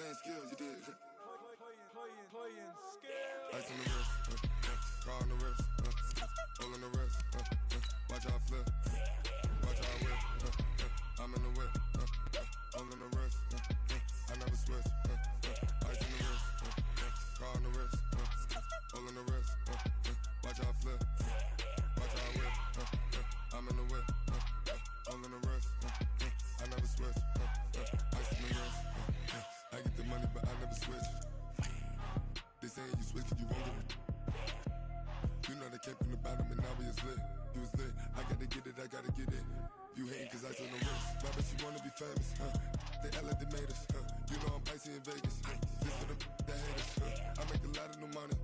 playing skills, you did. Playing skills. Ice on the wrist, car on the wrist, roll on the wrist, watch how I flip, watch how I whip, I'm in the whip, roll on the wrist, I never switch, ice on the wrist, car on the wrist, roll on the wrist, watch how I flip, watch how I whip, I'm in the whip, roll on the wrist, I never switch, ice on the wrist, I get the money but I never switch. They saying you switch 'cause you won't get it. You know they came from the bottom and now we is lit. You was lit, I gotta get it, I gotta get it. You hating 'cause I on the wrist. My bitch, you wanna be famous, They act like they made us, You know I'm icy in Vegas, This for the that hate us, I make a lot of new money,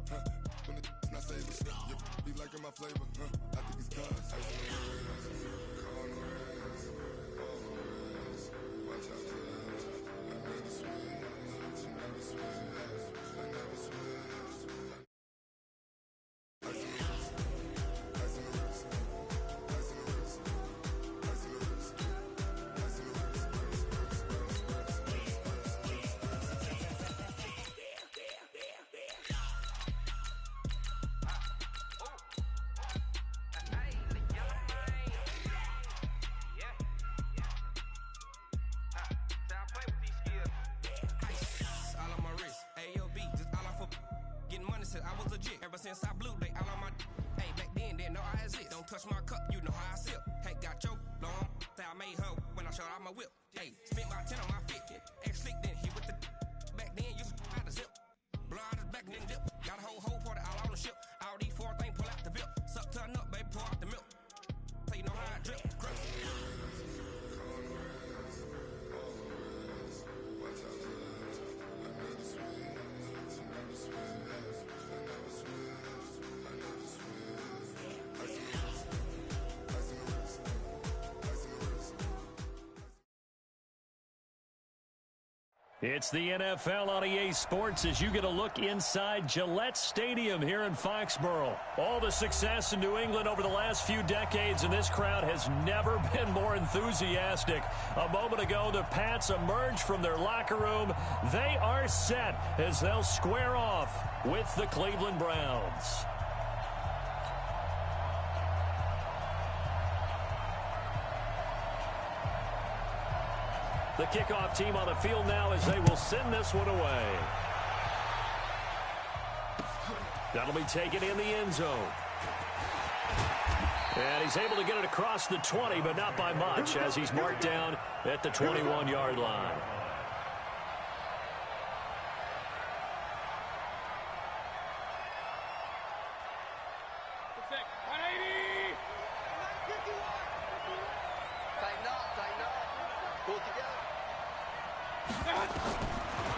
When it's not savers, be liking my flavor, I think it's cause ice on the wrist, on the wrist, on the wrist. Watch out, cuz I never switch, I never switch. I never switch. Ice on the wrist, ice on the wrist, ice on the wrist, ice on the wrist, ice on the wrist, all on my wrist, AOB, just all off of getting money since I was legit. Ever since I blew, they all on my. Hey, back then, didn't know I exist. Don't touch my cup, you know how I sip. Hey, got your long. Say I made her when I showed out my whip. Hey, spent my 10 on my fit. Ex-slick, then he with the. Back then, used to out the zip. Blow out his back, then dip. Got a whole party all on the ship. All these four things pull out the VIP. Suck, turn up, baby, pour out the milk. So you know how I drip. Crush. It's the NFL on EA Sports as you get a look inside Gillette Stadium here in Foxborough. All the success in New England over the last few decades, and this crowd has never been more enthusiastic. A moment ago, the Pats emerged from their locker room. They are set as they'll square off with the Cleveland Browns. The kickoff team on the field now as they will send this one away. That'll be taken in the end zone. And he's able to get it across the 20, but not by much as he's marked down at the 21-yard line.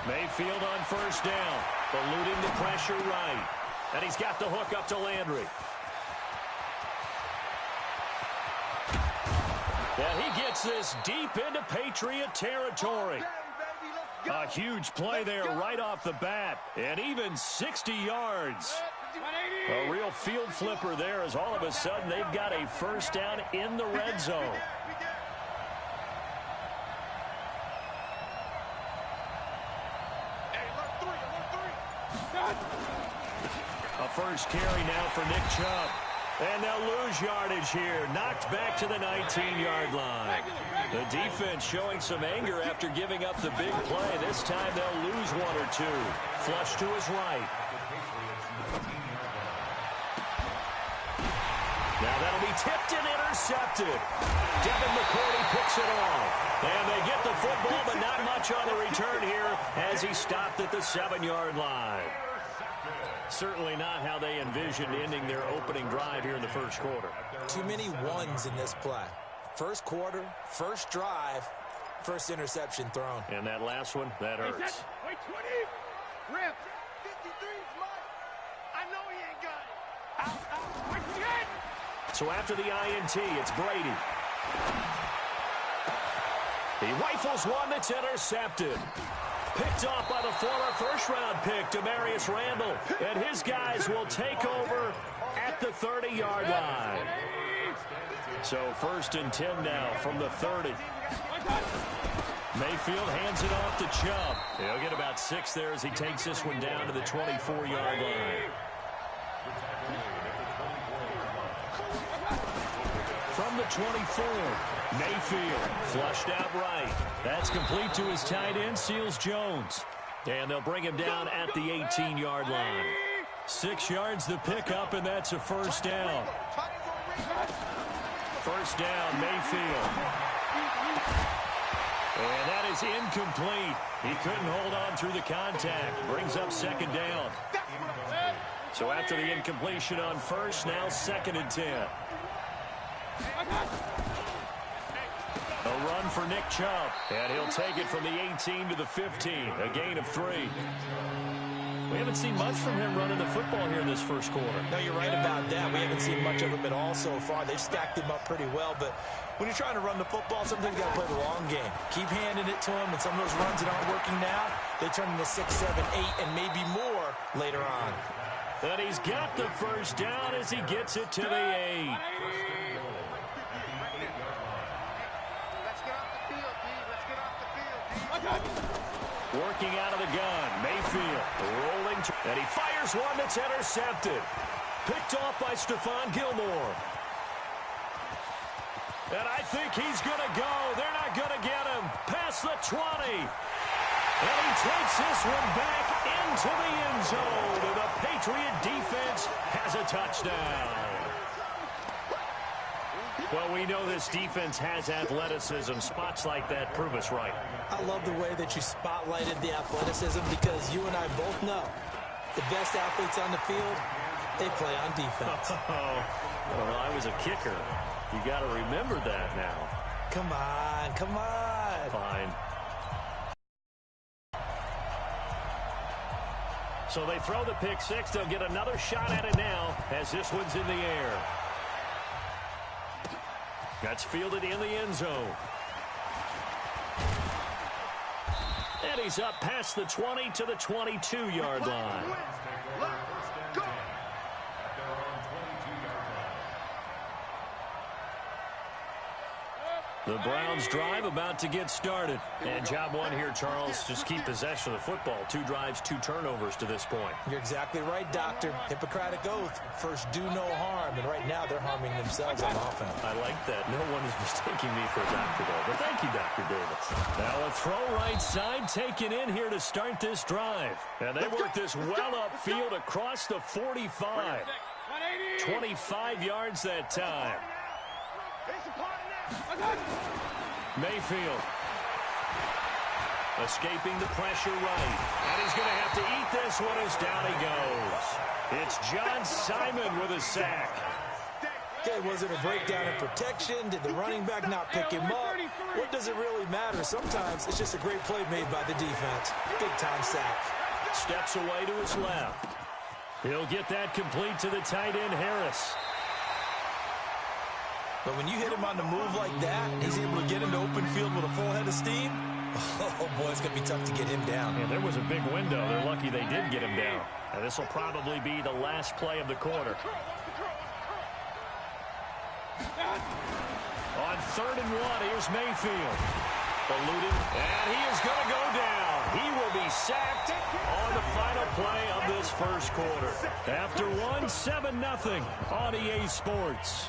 Mayfield on first down, eluding the pressure right. And he's got the hook up to Landry. And he gets this deep into Patriot territory. A huge play there right off the bat, and even 60 yards. A real field flipper there as all of a sudden they've got a first down in the red zone. A first carry now for Nick Chubb. And they'll lose yardage here. Knocked back to the 19-yard line. The defense showing some anger after giving up the big play. This time they'll lose one or two. Flush to his right. Now that'll be tipped and intercepted. Devin McCourty picks it off. And they get the football, but not much on the return here as he stopped at the 7-yard line. Certainly not how they envisioned ending their opening drive here in the first quarter. Too many ones in this play. First quarter, first drive, first interception thrown. And that last one, that hurts. Wait, 20. Rip. 53's mine. I know he ain't got it. Out. Wait, 28. So after the INT, it's Brady. He rifles one that's intercepted. Picked off by the former first-round pick, Demarius Randall. And his guys will take over at the 30-yard line. So 1st and 10 now from the 30. Mayfield hands it off to Chubb. He'll get about 6 there as he takes this one down to the 24-yard line. From the 24, Mayfield flushed out right. That's complete to his tight end, Seals Jones. And they'll bring him down at the 18-yard line. 6 yards the pickup, and that's a first down. First down, Mayfield. And that is incomplete. He couldn't hold on through the contact. Brings up second down. So after the incompletion on first, now 2nd and 10. A run for Nick Chubb. And he'll take it from the 18 to the 15. A gain of 3. We haven't seen much from him running the football here in this first quarter. No, you're right about that. We haven't seen much of him at all so far. They've stacked him up pretty well, but when you're trying to run the football, sometimes you got to play the long game. Keep handing it to him, and some of those runs that aren't working now, they turn into 6, 7, 8, and maybe more later on. And he's got the first down as he gets it to the 8. Let's get off the field, D. Let's get off the field. Working out of the gun, Mayfield rolling, and he fires one that's intercepted. Picked off by Stephon Gilmore. And I think he's going to go. They're not going to get him. Past the 20. And he takes this one back into the end zone. And the Patriot defense has a touchdown. Well, we know this defense has athleticism. Spots like that prove us right. I love the way that you spotlighted the athleticism because you and I both know the best athletes on the field, they play on defense. Well, I was a kicker. You got to remember that now. Come on, come on. Fine. So they throw the pick six. They'll get another shot at it now as this one's in the air. That's fielded in the end zone. And he's up past the 20 to the 22-yard line. The Browns drive about to get started. And job one here, Charles, just keep possession of the football. 2 drives, 2 turnovers to this point. You're exactly right, Doctor. Hippocratic oath. First, do no harm. And right now, they're harming themselves on offense. I like that. No one is mistaking me for a doctor, though. But thank you, Dr. Davis. Now a throw right side taken in here to start this drive. And they work this well upfield across the 45. 25 yards that time. Mayfield escaping the pressure right. And he's going to have to eat this one as down he goes. It's John Simon with a sack. Okay, was it a breakdown in protection? Did the running back not pick him up? What does it really matter? Sometimes it's just a great play made by the defense. Big-time sack. Steps away to his left. He'll get that complete to the tight end, Harris. But when you hit him on the move like that, he's able to get into open field with a full head of steam. Oh, boy, it's going to be tough to get him down. Yeah, there was a big window. They're lucky they did get him down. And this will probably be the last play of the quarter. On 3rd and 1, here's Mayfield. Eluding, and he is going to go down. He will be sacked on the final play of this first quarter. After 7-0 on EA Sports.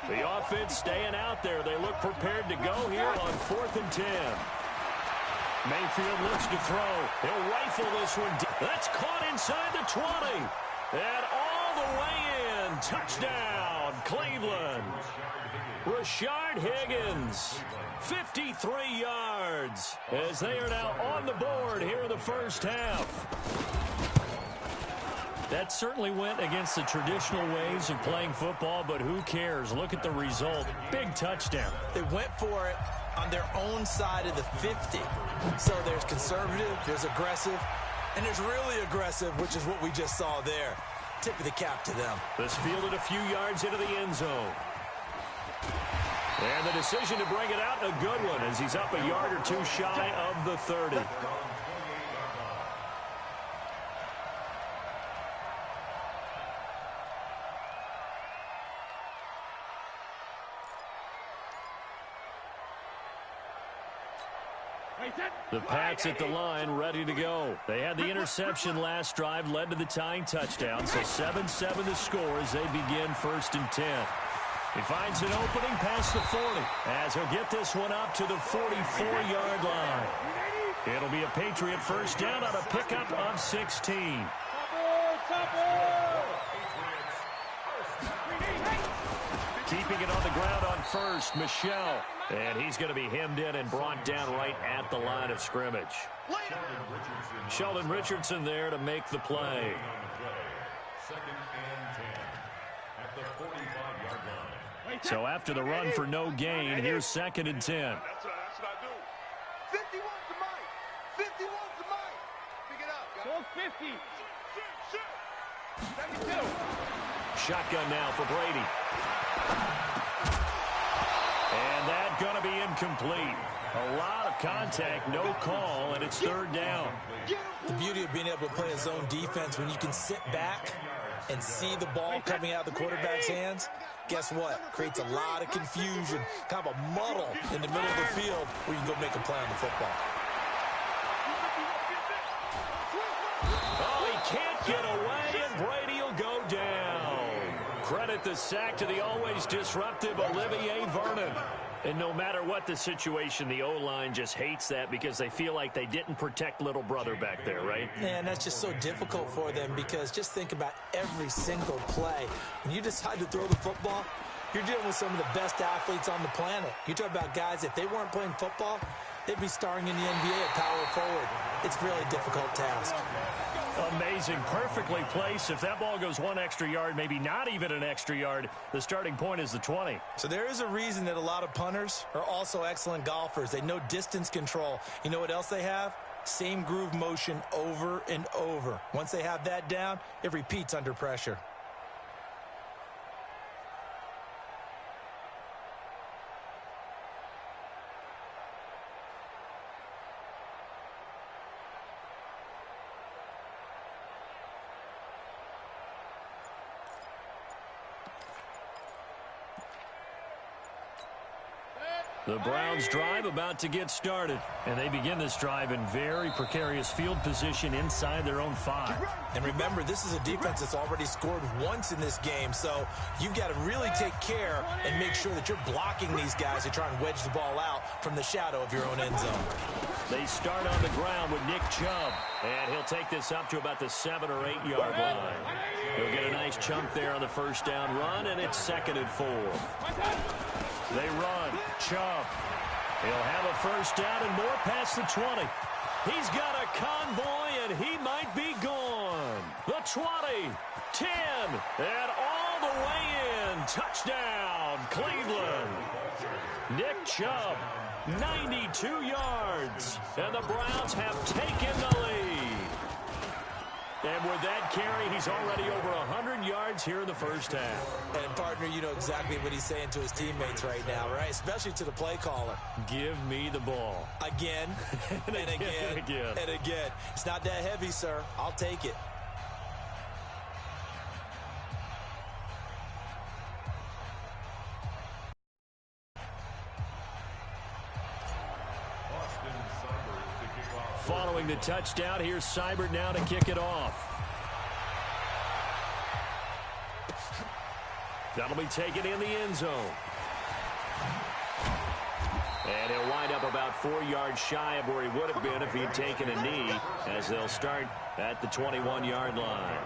The offense staying out there. They look prepared to go here on 4th and 10. Mayfield looks to throw. He'll rifle this one. That's caught inside the 20. And all the way in. Touchdown, Cleveland. Rashard Higgins, 53 yards, as they are now on the board here in the first half. That certainly went against the traditional ways of playing football, but who cares? Look at the result. Big touchdown. They went for it on their own side of the 50. So there's conservative, there's aggressive, and there's really aggressive, which is what we just saw there. Tip of the cap to them. This fielded a few yards into the end zone. And the decision to bring it out, a good one, as he's up a yard or 2 shy of the 30. The Pats at the line, ready to go. They had the interception last drive, led to the tying touchdown, so 7-7 to score as they begin 1st and 10. He finds an opening past the 40 as he'll get this one up to the 44-yard line. It'll be a Patriot first down on a pickup of 16. Keeping it on the ground on first, Michelle. And he's going to be hemmed in and brought down right at the line of scrimmage. Sheldon Richardson there to make the play. 2nd and 10 at the 45-yard line. So after the run for no gain, here's 2nd and 10. That's what I do. 51 to Mike. 51 to Mike. Pick it up, guys. 50. 72. Shotgun now for Brady. And that's going to be incomplete. A lot of contact, no call, and it's 3rd down. The beauty of being able to play a zone defense when you can sit back and see the ball coming out of the quarterback's hands, guess what? Creates a lot of confusion, kind of a muddle in the middle of the field where you can go make a play on the football. Oh, he can't get away, and Brady will go down. Credit the sack to the always disruptive Olivier Vernon. And no matter what the situation, the O-line just hates that because they feel like they didn't protect little brother back there, right? Man, that's just so difficult for them because just think about every single play. When you decide to throw the football, you're dealing with some of the best athletes on the planet. You talk about guys, if they weren't playing football, they'd be starring in the NBA at power forward. It's a really difficult task. Amazing. Perfectly placed. If that ball goes 1 extra yard, maybe not even an extra yard, the starting point is the 20. So there is a reason that a lot of punters are also excellent golfers. They know distance control. You know what else they have? Same groove motion over and over. Once they have that down, it repeats under pressure. The Browns drive about to get started, and they begin this drive in very precarious field position inside their own 5. And remember, this is a defense that's already scored once in this game, so you've got to really take care and make sure that you're blocking these guys to try and wedge the ball out from the shadow of your own end zone. They start on the ground with Nick Chubb, and he'll take this up to about the 7 or 8 yard line. He'll get a nice chunk there on the first down run, and it's 2nd and 4. They run. Chubb. He'll have a first down and more past the 20. He's got a convoy, and he might be gone. The 20, 10, and all the way in. Touchdown, Cleveland. Nick Chubb, 92 yards, and the Browns have taken the lead. And with that carry, he's already over 100 yards here in the first half. And, partner, you know exactly what he's saying to his teammates right now, right? Especially to the play caller. Give me the ball. Again, and again, and again. It's not that heavy, sir. I'll take it. Following the touchdown, here's Seibert now to kick it off. That'll be taken in the end zone. And he'll wind up about 4 yards shy of where he would have been if he'd taken a knee, as they'll start at the 21-yard line.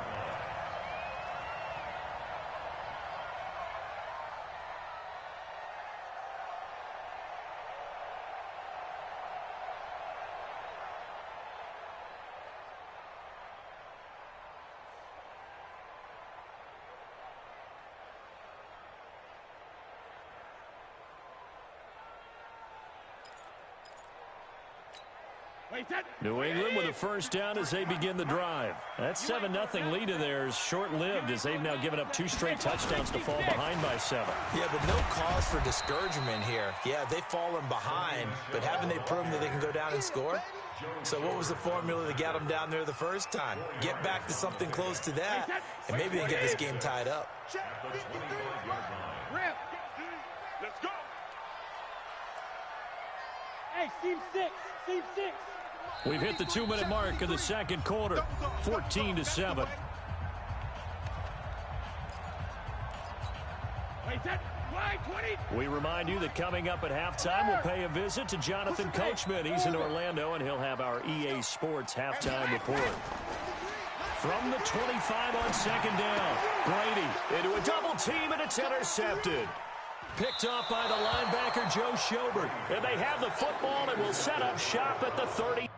New England with a first down as they begin the drive. That 7-0 lead of theirs short-lived as they've now given up 2 straight touchdowns to fall behind by 7. Yeah, but no cause for discouragement here. Yeah, they've fallen behind, but haven't they proven that they can go down and score? So what was the formula that got them down there the first time? Get back to something close to that, and maybe they can get this game tied up. Let's go. Hey, seam six. Seam six. We've hit the 2-minute mark in the second quarter. 14-7. Wait, that wide 20. We remind you that coming up at halftime, we'll pay a visit to Jonathan Coachman. He's in Orlando, and he'll have our EA Sports halftime report. From the 25 on second down, Brady into a double team, and it's intercepted. Picked off by the linebacker, Joe Schobert. And they have the football and will set up shop at the 30.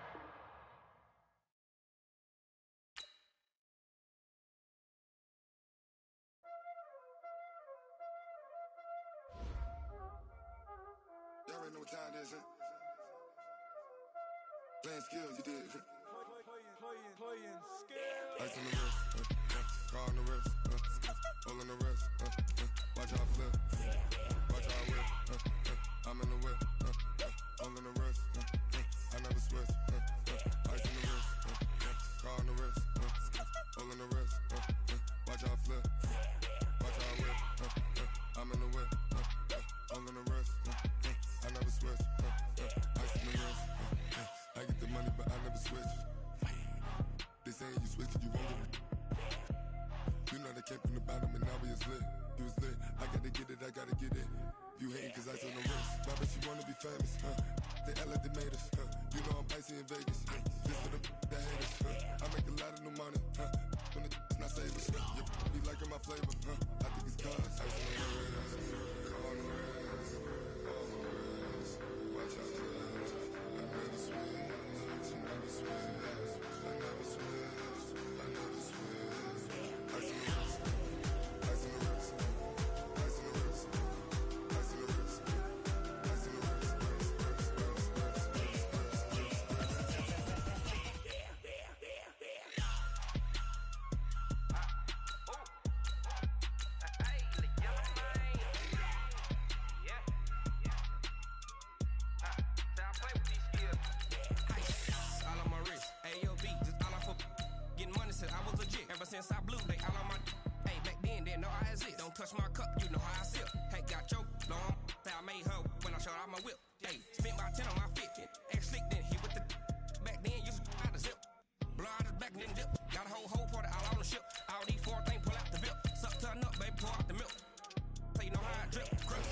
Y'all already know what time it is, huh? Playing skills, you did. Playing skills. Ice on the wrist, car on the wrist, hole in the wrist, watch how I flip, watch how I whip, I'm in the whip, hole in the wrist, I never switch, ice on the wrist, car on the wrist, hole in the wrist, watch how I flip, watch how I whip, I'm in the whip, hole in the wrist, I never switch, ice on the wrist, I get the money but I never switch. They saying you switch it, you won't get it. You know they came from the bottom and now we is lit. You was lit, I gotta get it, I gotta get it. You hating cause ice on the wrist. Why bet you wanna be famous, huh? They act like they made us, huh? You know I'm icy in Vegas, This for the that hate us, I make a lot of new money, When it's not savers, You be liking my flavor, I think it's cause ice on the wrist, on the wrist, on the wrist. Watch out for this. I never switch, I never switch. I never switch, I never switch. Ice on the wrist, ice on the wrist, ice on the wrist, ice on the wrist, ice on the wrist, All on my wrist, AOB, just all off of getting money since I was legit. Ever since I blew, they all on my hey, back then, didn't know I exist. Don't touch my cup, you know how I sip. Hey, got your long, that I made her when I showed out my whip. Hey, spent my 10 on my fit. Ex-slick, then hit with the back then, used to out the zip. Blow out his back and then dip. Got a whole party all on the ship. All these 4 things, pull out the bip. Suck, turn up, baby, pour out the milk. So you know how I drip. Grip.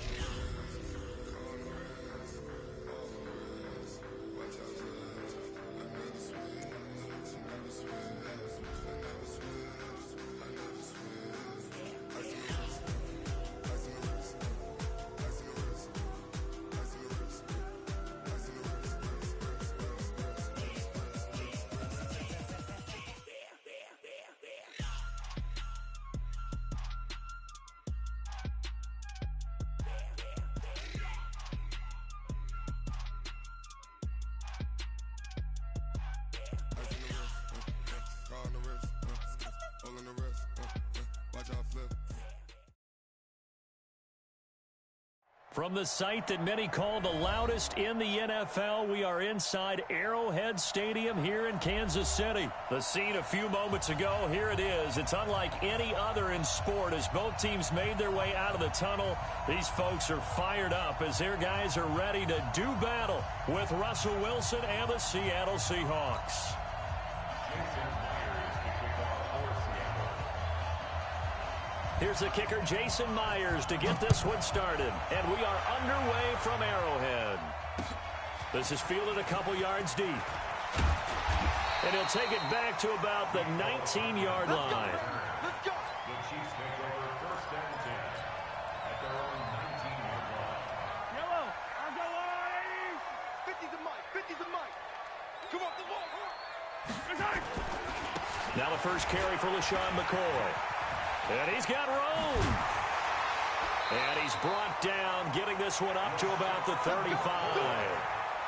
From the site that many call the loudest in the NFL, we are inside Arrowhead Stadium here in Kansas City. The scene a few moments ago, here it is. It's unlike any other in sport as both teams made their way out of the tunnel. These folks are fired up as their guys are ready to do battle with Russell Wilson and the Seattle Seahawks. Here's the kicker, Jason Myers, to get this one started. And we are underway from Arrowhead. This is fielded a couple yards deep. And he'll take it back to about the 19-yard line. The Chiefs take over first and 10 at their own 19-yard line. Yellow, I'll go on 80. 50's a mic, 50's a mic. Come on, come on. Now the first carry for LaShawn McCoy. And he's got room. And he's brought down, getting this one up to about the 35.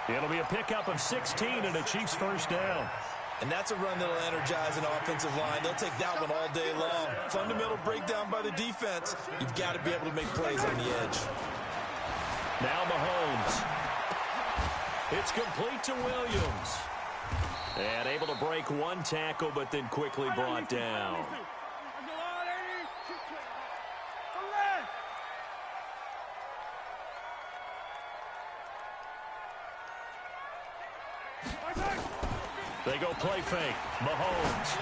It'll be a pickup of 16 and a Chiefs first down. And that's a run that'll energize an offensive line. They'll take that one all day long. Fundamental breakdown by the defense. You've got to be able to make plays on the edge. Now Mahomes. It's complete to Williams. And able to break one tackle, but then quickly brought down. They go play fake. Mahomes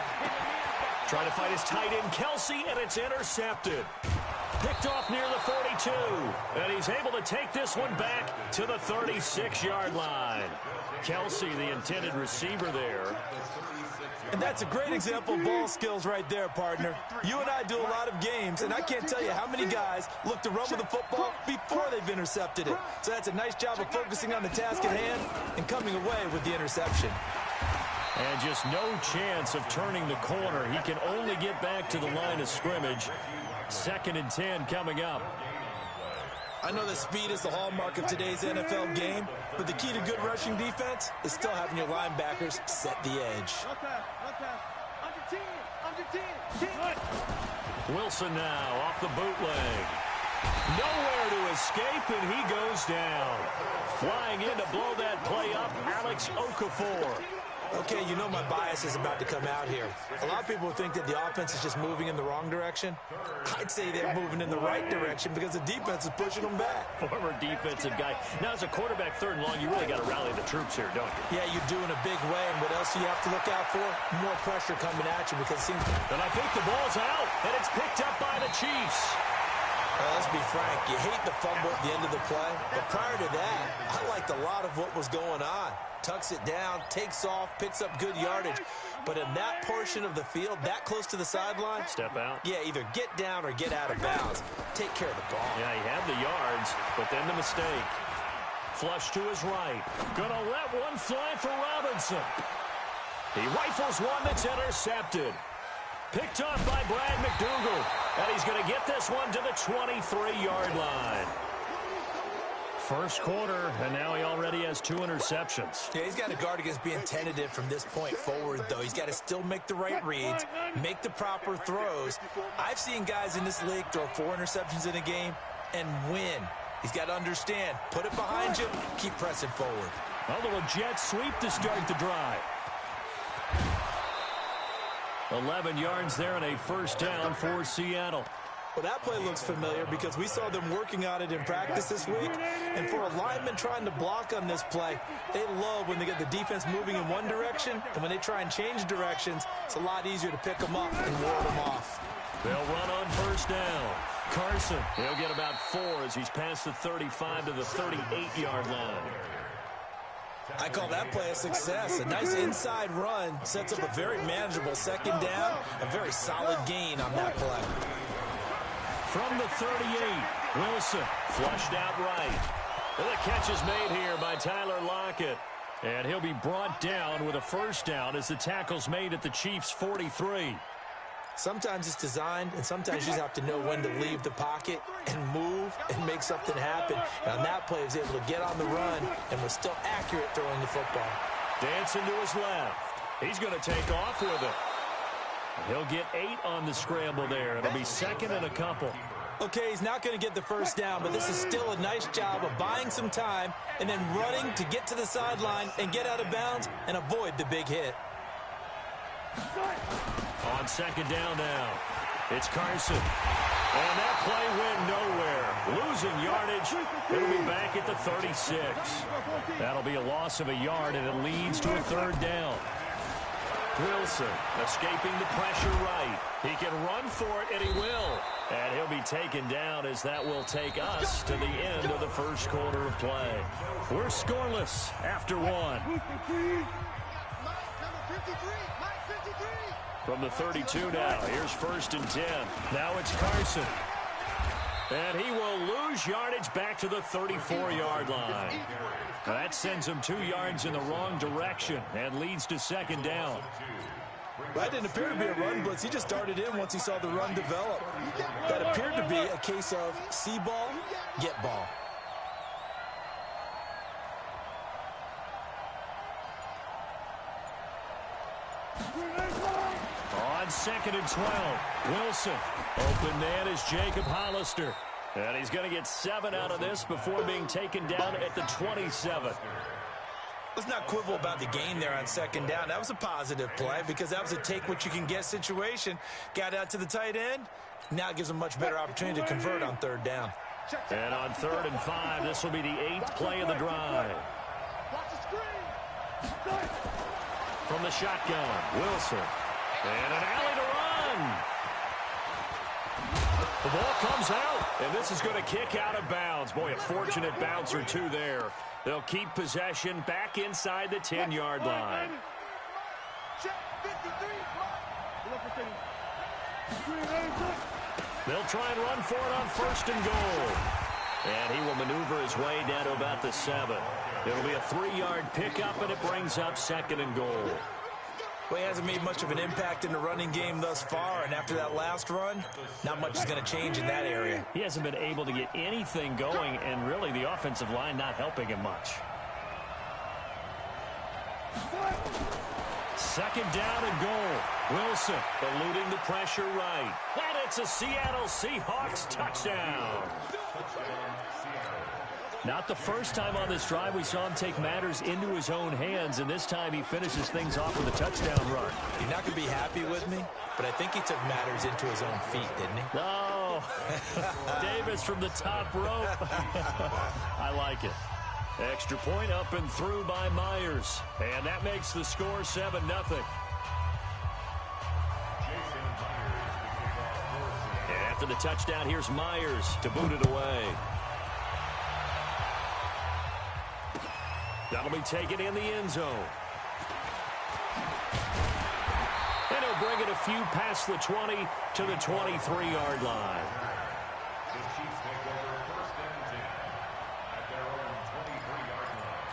trying to fight his tight end, Kelsey, and it's intercepted. Picked off near the 42, and he's able to take this one back to the 36-yard line. Kelsey, the intended receiver there. And that's a great example of ball skills right there, partner. You and I do a lot of games, and I can't tell you how many guys look to run with the football before they've intercepted it. So that's a nice job of focusing on the task at hand and coming away with the interception. And just no chance of turning the corner. He can only get back to the line of scrimmage. 2nd and 10 coming up. I know that speed is the hallmark of today's NFL game, but the key to good rushing defense is still having your linebackers set the edge. Wilson now off the bootleg. Nowhere to escape, and he goes down. Flying in to blow that play up, Alex Okafor. Okay, you know my bias is about to come out here. A lot of people think that the offense is just moving in the wrong direction. I'd say they're moving in the right direction because the defense is pushing them back. Former defensive guy. Now, as a quarterback, 3rd and long, you really got to rally the troops here, don't you? Yeah, you do in a big way. And what else do you have to look out for? More pressure coming at you because it seems... And I think the ball's out, and it's picked up by the Chiefs. Well, let's be frank. You hate the fumble at the end of the play. But prior to that, I liked a lot of what was going on. Tucks it down, takes off, picks up good yardage. But in that portion of the field, that close to the sideline... Step out. Yeah, either get down or get out of bounds. Take care of the ball. Yeah, he had the yards, but then the mistake. Flush to his right. Gonna let one fly for Robinson. He rifles one that's intercepted. Picked off by Brad McDougal. And he's going to get this one to the 23-yard line. First quarter, and now he already has 2 interceptions. Yeah, he's got to guard against being tentative from this point forward, though. He's got to still make the right reads, make the proper throws. I've seen guys in this league throw 4 interceptions in a game and win. He's got to understand, put it behind you, keep pressing forward. A little jet sweep to start the drive. 11 yards there and a first down for Seattle. Well, that play looks familiar because we saw them working on it in practice this week. And for a lineman trying to block on this play, they love when they get the defense moving in one direction. And when they try and change directions, it's a lot easier to pick them up and ward them off. They'll run on first down. Carson, he'll get about 4 as he's past the 35 to the 38-yard line. I call that play a success. A nice inside run sets up a very manageable 2nd down. A very solid gain on that play. From the 38, Wilson flushed out right. And the catch is made here by Tyler Lockett. And he'll be brought down with a first down as the tackle's made at the Chiefs' 43. Sometimes it's designed, and sometimes you just have to know when to leave the pocket and move and make something happen. And on that play, he was able to get on the run and was still accurate throwing the football. Dancing to his left. He's going to take off with it. He'll get 8 on the scramble there. It'll be 2nd and a couple. Okay, he's not going to get the first down, but this is still a nice job of buying some time and then running to get to the sideline and get out of bounds and avoid the big hit. On 2nd down now, it's Carson. And that play went nowhere. Losing yardage. It'll be back at the 36. That'll be a loss of a yard, and it leads to a 3rd down. Wilson escaping the pressure right. He can run for it, and he will. And he'll be taken down as that will take us to the end of the first quarter of play. We're scoreless after 1. From the 32 now, here's 1st and 10. Now it's Carson. And he will lose yardage back to the 34-yard line. That sends him 2 yards in the wrong direction and leads to 2nd down. That didn't appear to be a run blitz. He just started in once he saw the run develop. That appeared to be a case of see ball, get ball. On 2nd and 12, Wilson. Open man is Jacob Hollister. And he's going to get 7 out of this before being taken down at the 27. Let's not quibble about the gain there on 2nd down. That was a positive play because that was a take-what-you-can-get situation. Got out to the tight end. Now it gives him a much better opportunity to convert on 3rd down. And on 3rd and 5, this will be the 8th play of the drive. From the shotgun, Wilson. And an alley to run. The ball comes out, and this is going to kick out of bounds. Boy, a fortunate bounce or two there. They'll keep possession back inside the 10-yard line. They'll try and run for it on 1st and goal. And he will maneuver his way down to about the 7. It'll be a 3-yard pickup, and it brings up 2nd and goal. Well, he hasn't made much of an impact in the running game thus far, and after that last run, not much is going to change in that area. He hasn't been able to get anything going, and really the offensive line not helping him much. 2nd down and goal. Wilson eluding the pressure right. And it's a Seattle Seahawks touchdown. Not the first time on this drive we saw him take matters into his own hands, and this time he finishes things off with a touchdown run. You're not going to be happy with me, but I think he took matters into his own feet, didn't he? Oh, Davis from the top rope. I like it. Extra point up and through by Myers, and that makes the score 7-0. And after the touchdown, here's Myers to boot it away. That'll be taken in the end zone. And he'll bring it a few past the 20 to the 23-yard line. The Chiefs take over 1st and 10 at their own 23-yard line.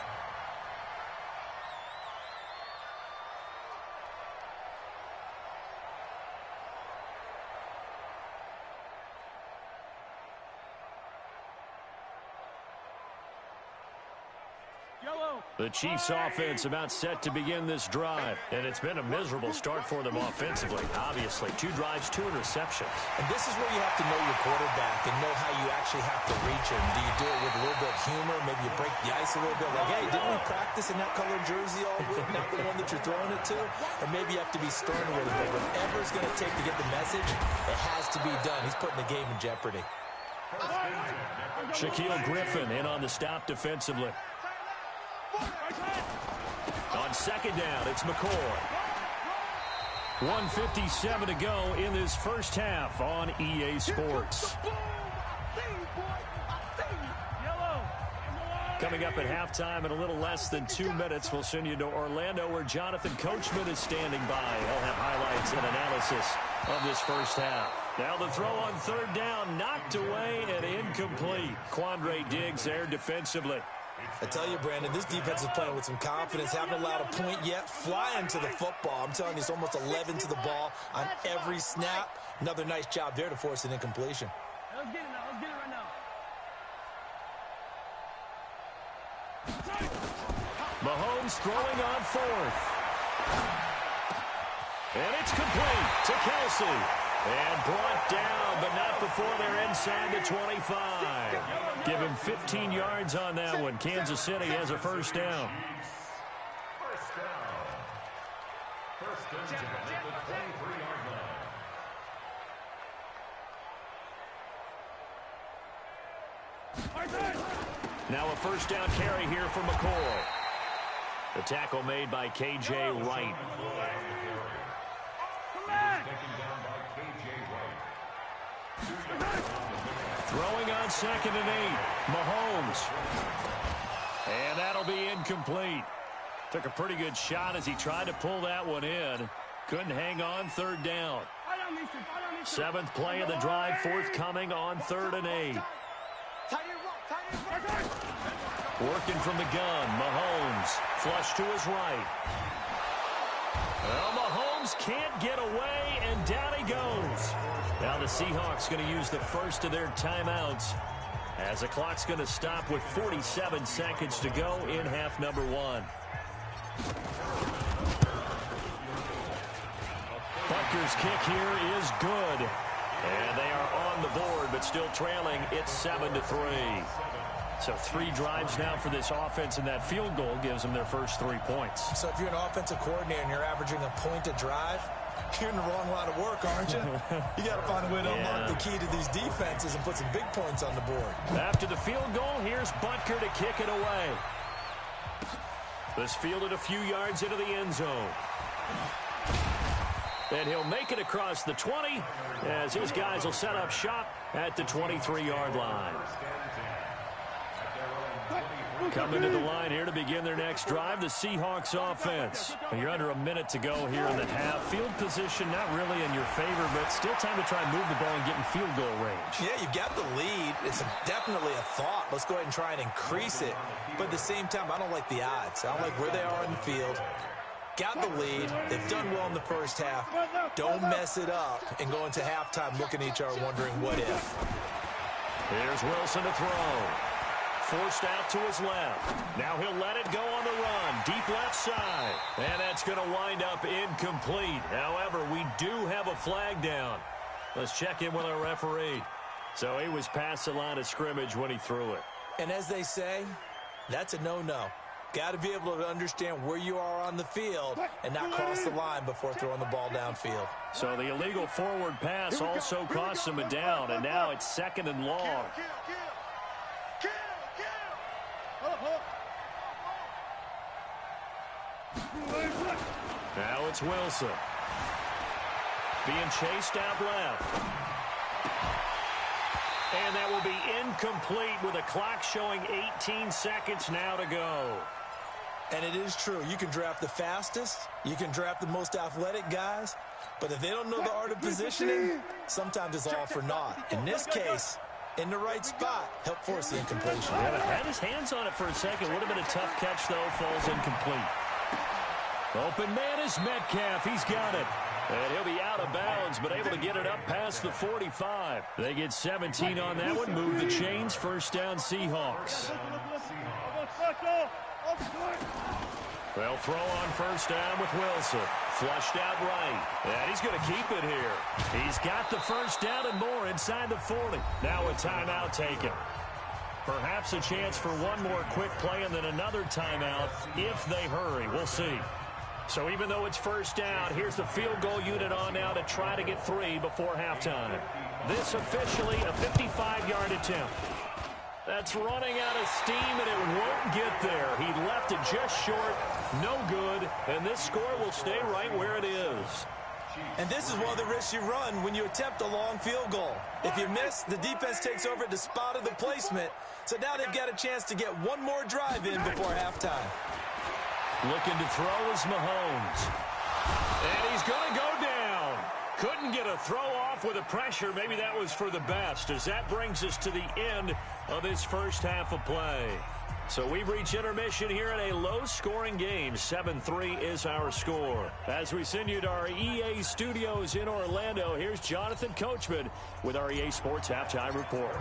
The Chiefs offense about set to begin this drive, and it's been a miserable start for them offensively. Obviously, 2 drives, 2 interceptions. And this is where you have to know your quarterback and know how you actually have to reach him. Do you do it with a little bit of humor? Maybe you break the ice a little bit, like, hey, didn't we practice in that colored jersey all week, not the one that you're throwing it to? Or maybe you have to be stern with him. But whatever it's going to take to get the message, it has to be done. He's putting the game in jeopardy. Shaquille Griffin in on the stop defensively. On 2nd down, it's McCoy. 1:57 to go in this first half on EA Sports. Coming up at halftime in a little less than 2 minutes, we'll send you to Orlando where Jonathan Coachman is standing by. He'll have highlights and analysis of this first half. Now the throw on 3rd down, knocked away and incomplete. Quandre Diggs there defensively. I tell you, Brandon, this defense is playing with some confidence. Haven't allowed a point yet. Flying to the football. I'm telling you, it's almost 11 to the ball on every snap. Another nice job there to force an incompletion. Let's get it now. Let's get it right now. Mahomes throwing on 4th. And it's complete to Kelsey. And brought down, but not before they're inside the 25. Give him 15 yards on that one. Kansas City has a 1st down. First down. 1st and 10 at the 23-yard line. Now a 1st down carry here for McCoy. The tackle made by K.J. Wright. Throwing on 2nd and 8. Mahomes. And that'll be incomplete. Took a pretty good shot as he tried to pull that one in. Couldn't hang on 3rd down. 7th play of the drive forthcoming on 3rd and 8. Working from the gun. Mahomes. Flush to his right. Well, Mahomes can't get away, and down he goes. Now the Seahawks going to use the first of their timeouts as the clock's going to stop with 47 seconds to go in half number 1. Butker's kick here is good. And they are on the board, but still trailing. It's 7-3. So 3 drives now for this offense, and that field goal gives them their first 3 points. So if you're an offensive coordinator and you're averaging a point a drive, you're in the wrong line of work, aren't you? You got to find a way to unlock the key to these defenses and put some big points on the board. After the field goal, here's Butker to kick it away. This fielded a few yards into the end zone. And he'll make it across the 20 as his guys will set up shop at the 23-yard line. Coming to the line here to begin their next drive, the Seahawks offense. You're under a minute to go here in the half. Field position not really in your favor, but still time to try and move the ball and get in field goal range. Yeah, you've got the lead. It's definitely a thought. Let's go ahead and try and increase it. But at the same time, I don't like the odds. I don't like where they are in the field. Got the lead. They've done well in the first half. Don't mess it up and go into halftime looking at each other wondering what if. Here's Wilson to throw. Forced out to his left. Now he'll let it go on the run. Deep left side. And that's going to wind up incomplete. However, we do have a flag down. Let's check in with our referee. So he was past the line of scrimmage when he threw it. And as they say, that's a no-no. Got to be able to understand where you are on the field and not cross the line before throwing the ball downfield. So the illegal forward pass also cost him a down, and now it's 2nd and long. Now it's Wilson. Being chased out left. And that will be incomplete with a clock showing 18 seconds now to go. And it is true. You can draft the fastest. You can draft the most athletic guys. But if they don't know the art of positioning, sometimes it's all for naught. In this case, in the right spot, help force the incompletion. Yeah, had his hands on it for a second. Would have been a tough catch, though. Falls incomplete. Open man is Metcalf. He's got it. And he'll be out of bounds, but able to get it up past the 45. They get 17 on that one. Move the chains. First down, Seahawks. They'll throw on first down with Wilson. Flushed out right. And he's going to keep it here. He's got the first down and more inside the 40. Now a timeout taken. Perhaps a chance for one more quick play and then another timeout if they hurry. We'll see. So even though it's first down, here's the field goal unit on now to try to get 3 before halftime. This officially a 55-yard attempt. That's running out of steam, and it won't get there. He left it just short, no good, and this score will stay right where it is. And this is one of the risks you run when you attempt a long field goal. If you miss, the defense takes over at the spot of the placement, so now they've got a chance to get one more drive in before halftime. Looking to throw is Mahomes. And he's going to go down. Couldn't get a throw off with the pressure. Maybe that was for the best, as that brings us to the end of this first half of play. So we've reached intermission here in a low-scoring game. 7-3 is our score. As we send you to our EA studios in Orlando, here's Jonathan Coachman with our EA Sports Halftime Report.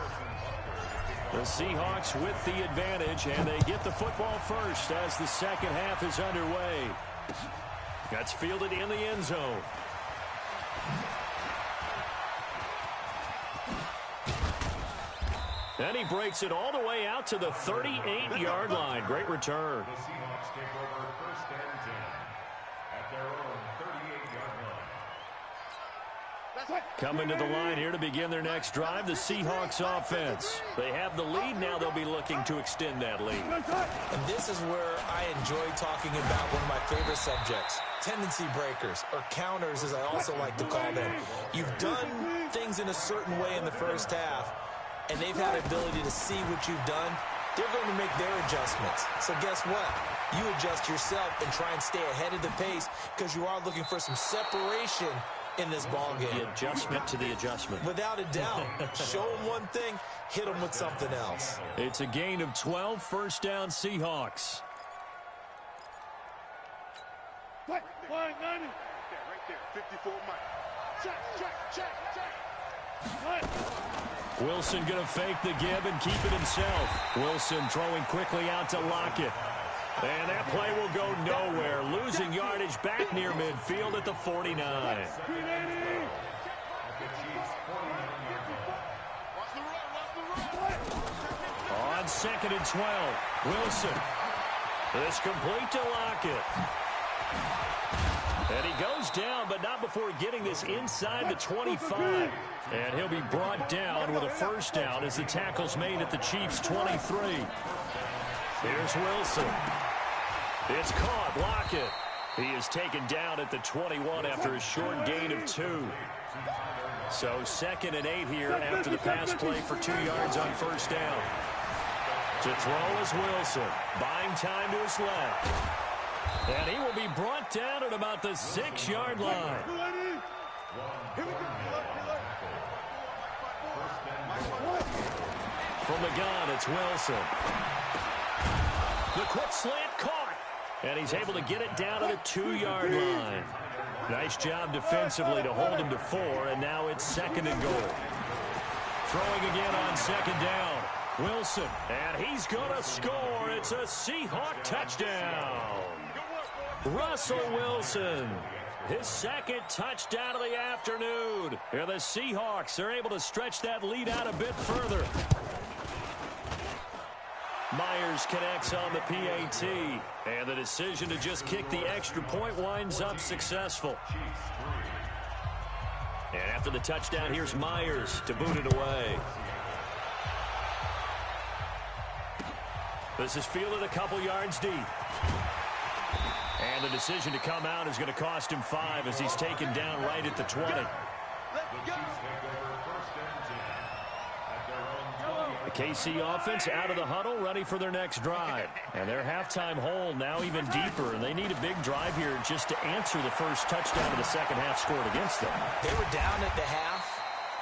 The Seahawks with the advantage, and they get the football first as the second half is underway. That's fielded in the end zone. And he breaks it all the way out to the 38-yard line. Great return. The Seahawks take over first and 10 at their own 38-yard line. Coming to the line here to begin their next drive, the Seahawks offense. They have the lead. Now they'll be looking to extend that lead. And this is where I enjoy talking about one of my favorite subjects, tendency breakers, or counters as I also like to call them. You've done things in a certain way in the first half, and they've had the ability to see what you've done. They're going to make their adjustments. So guess what? You adjust yourself and try and stay ahead of the pace because you are looking for some separation in this ball game. The adjustment to the adjustment. Without a doubt. Show them one thing, hit them with something else. It's a gain of 12, first down Seahawks. Right there, 54 Mike. Check. Wilson going to fake the give and keep it himself. Wilson throwing quickly out to Lockett. And that play will go nowhere. Losing yardage back near midfield at the 49. On 2nd and 12, Wilson. It's complete to Lockett. And he goes down, but not before getting this inside the 25. And he'll be brought down with a first down as the tackle's made at the Chiefs' 23. Here's Wilson. It's caught. Lockett. He is taken down at the 21 after a short gain of 2. So 2nd and 8 here after the pass play for 2 yards on first down. To throw is Wilson. Buying time to his left. And he will be brought down at about the 6-yard line. From the gun, it's Wilson. The quick slant caught. And he's able to get it down to the 2-yard line. Nice job defensively to hold him to 4, and now it's 2nd and goal. Throwing again on 2nd down. Wilson, and he's going to score. It's a Seahawk touchdown. Russell Wilson, his 2nd touchdown of the afternoon. And the Seahawks are able to stretch that lead out a bit further. Myers connects on the PAT, and the decision to just kick the extra point winds up successful. And after the touchdown, here's Myers to boot it away. This is fielded a couple yards deep. And the decision to come out is going to cost him 5 as he's taken down right at the 20. The KC offense out of the huddle, ready for their next drive. And their halftime hole now even deeper, and they need a big drive here just to answer the first touchdown of the second half scored against them. They were down at the half.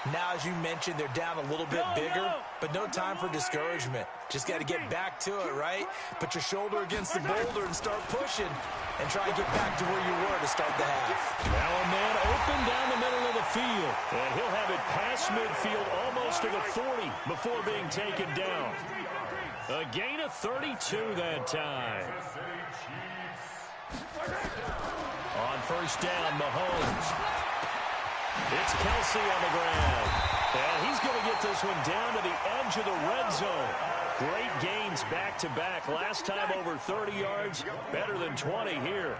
Now, as you mentioned, they're down a little bit bigger, but no time for discouragement. Just got to get back to it, right? Put your shoulder against the boulder and start pushing and try to get back to where you were to start the half. Now a man open down the middle of the field, and he'll have it past midfield almost to the 40 before being taken down. A gain of 32 that time. On first down, Mahomes. It's Kelsey on the ground. And he's going to get this one down to the edge of the red zone. Great gains back-to-back. Last time over 30 yards, better than 20 here.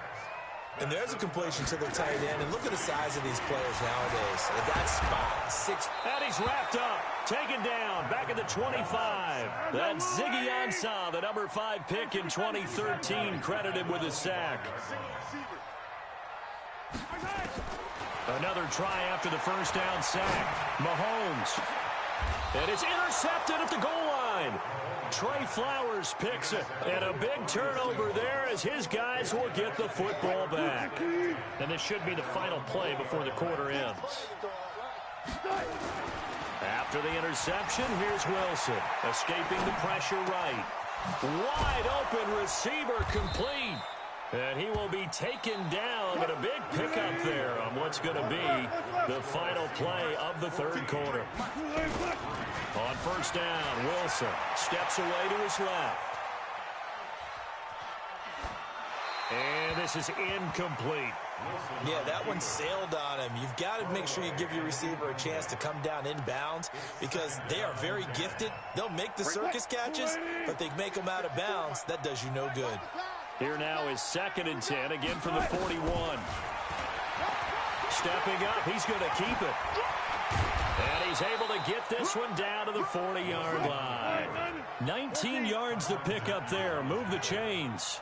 And there's a completion to the tight end. And look at the size of these players nowadays. At that spot, 6. And he's wrapped up, taken down, back at the 25. That's Ziggy Ansah, the number 5 pick in 2013, credited with a sack. Another try after the first down sack. Mahomes. And it's intercepted at the goal line. Trey Flowers picks it. And a big turnover there as his guys will get the football back. And this should be the final play before the quarter ends. After the interception, here's Wilson. Escaping the pressure right. Wide open receiver complete. And he will be taken down, and a big pickup there on what's going to be the final play of the third quarter. On first down, Wilson steps away to his left. And this is incomplete. Yeah, that one sailed on him. You've got to make sure you give your receiver a chance to come down inbounds because they are very gifted. They'll make the circus catches, but they make them out of bounds. That does you no good. Here now is 2nd and 10, again from the 41. Stepping up, he's going to keep it. And he's able to get this one down to the 40-yard line. 19 yards to pick up there. Move the chains.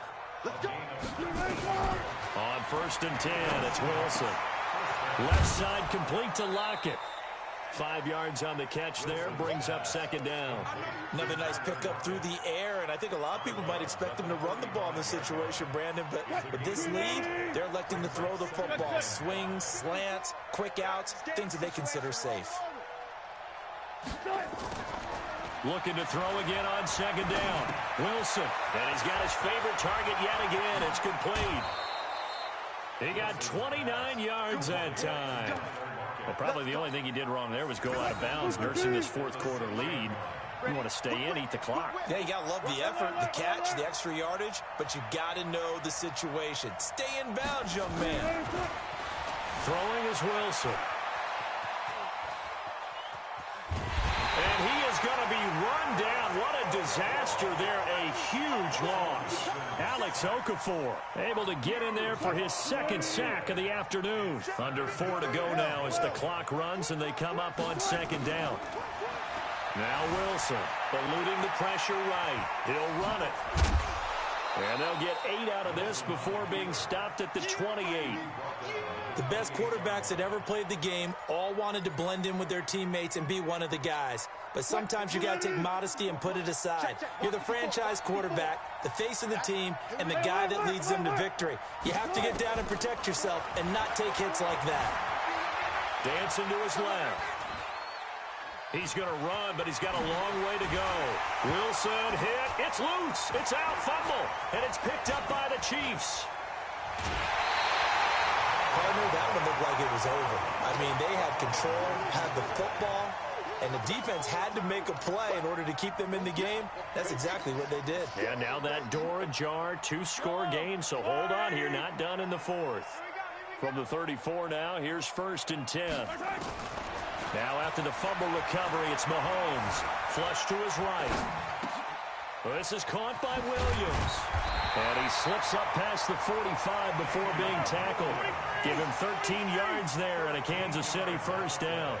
On first and 10, it's Wilson. Left side complete to Lockett. 5 yards on the catch there, brings up 2nd down. Another nice pickup through the air, and I think a lot of people might expect them to run the ball in this situation, Brandon, but with this lead, they're electing to throw the football. Swings, slants, quick outs, things that they consider safe. Looking to throw again on 2nd down. Wilson, and he's got his favorite target yet again. It's complete. He got 29 yards that time. Well, probably the only thing he did wrong there was go out of bounds, nursing this fourth quarter lead. You want to stay in, eat the clock. Yeah, you got to love the effort, the catch, the extra yardage, but you got to know the situation. Stay in bounds, young man. Throwing is Wilson. And he is going to be run down. What a disaster there. A huge loss. Alex Okafor able to get in there for his 2nd sack of the afternoon. Under 4 to go now as the clock runs and they come up on 2nd down. Now Wilson eluding the pressure right. He'll run it. And they'll get 8 out of this before being stopped at the 28. The best quarterbacks that ever played the game all wanted to blend in with their teammates and be one of the guys. But sometimes you got to take modesty and put it aside. You're the franchise quarterback, the face of the team, and the guy that leads them to victory. You have to get down and protect yourself and not take hits like that. Dancing to his left. He's going to run, but he's got a long way to go. Wilson hit. It's loose. It's out. Fumble. And it's picked up by the Chiefs. Partner, that one looked like it was over. I mean, they had control, had the football, and the defense had to make a play in order to keep them in the game. That's exactly what they did. And now that door ajar, 2-score game, so hold on here. Not done in the fourth. From the 34 now, here's 1st and 10. Now after the fumble recovery, it's Mahomes. Flush to his right. This is caught by Williams. And he slips up past the 45 before being tackled. Give him 13 yards there and a Kansas City 1st down.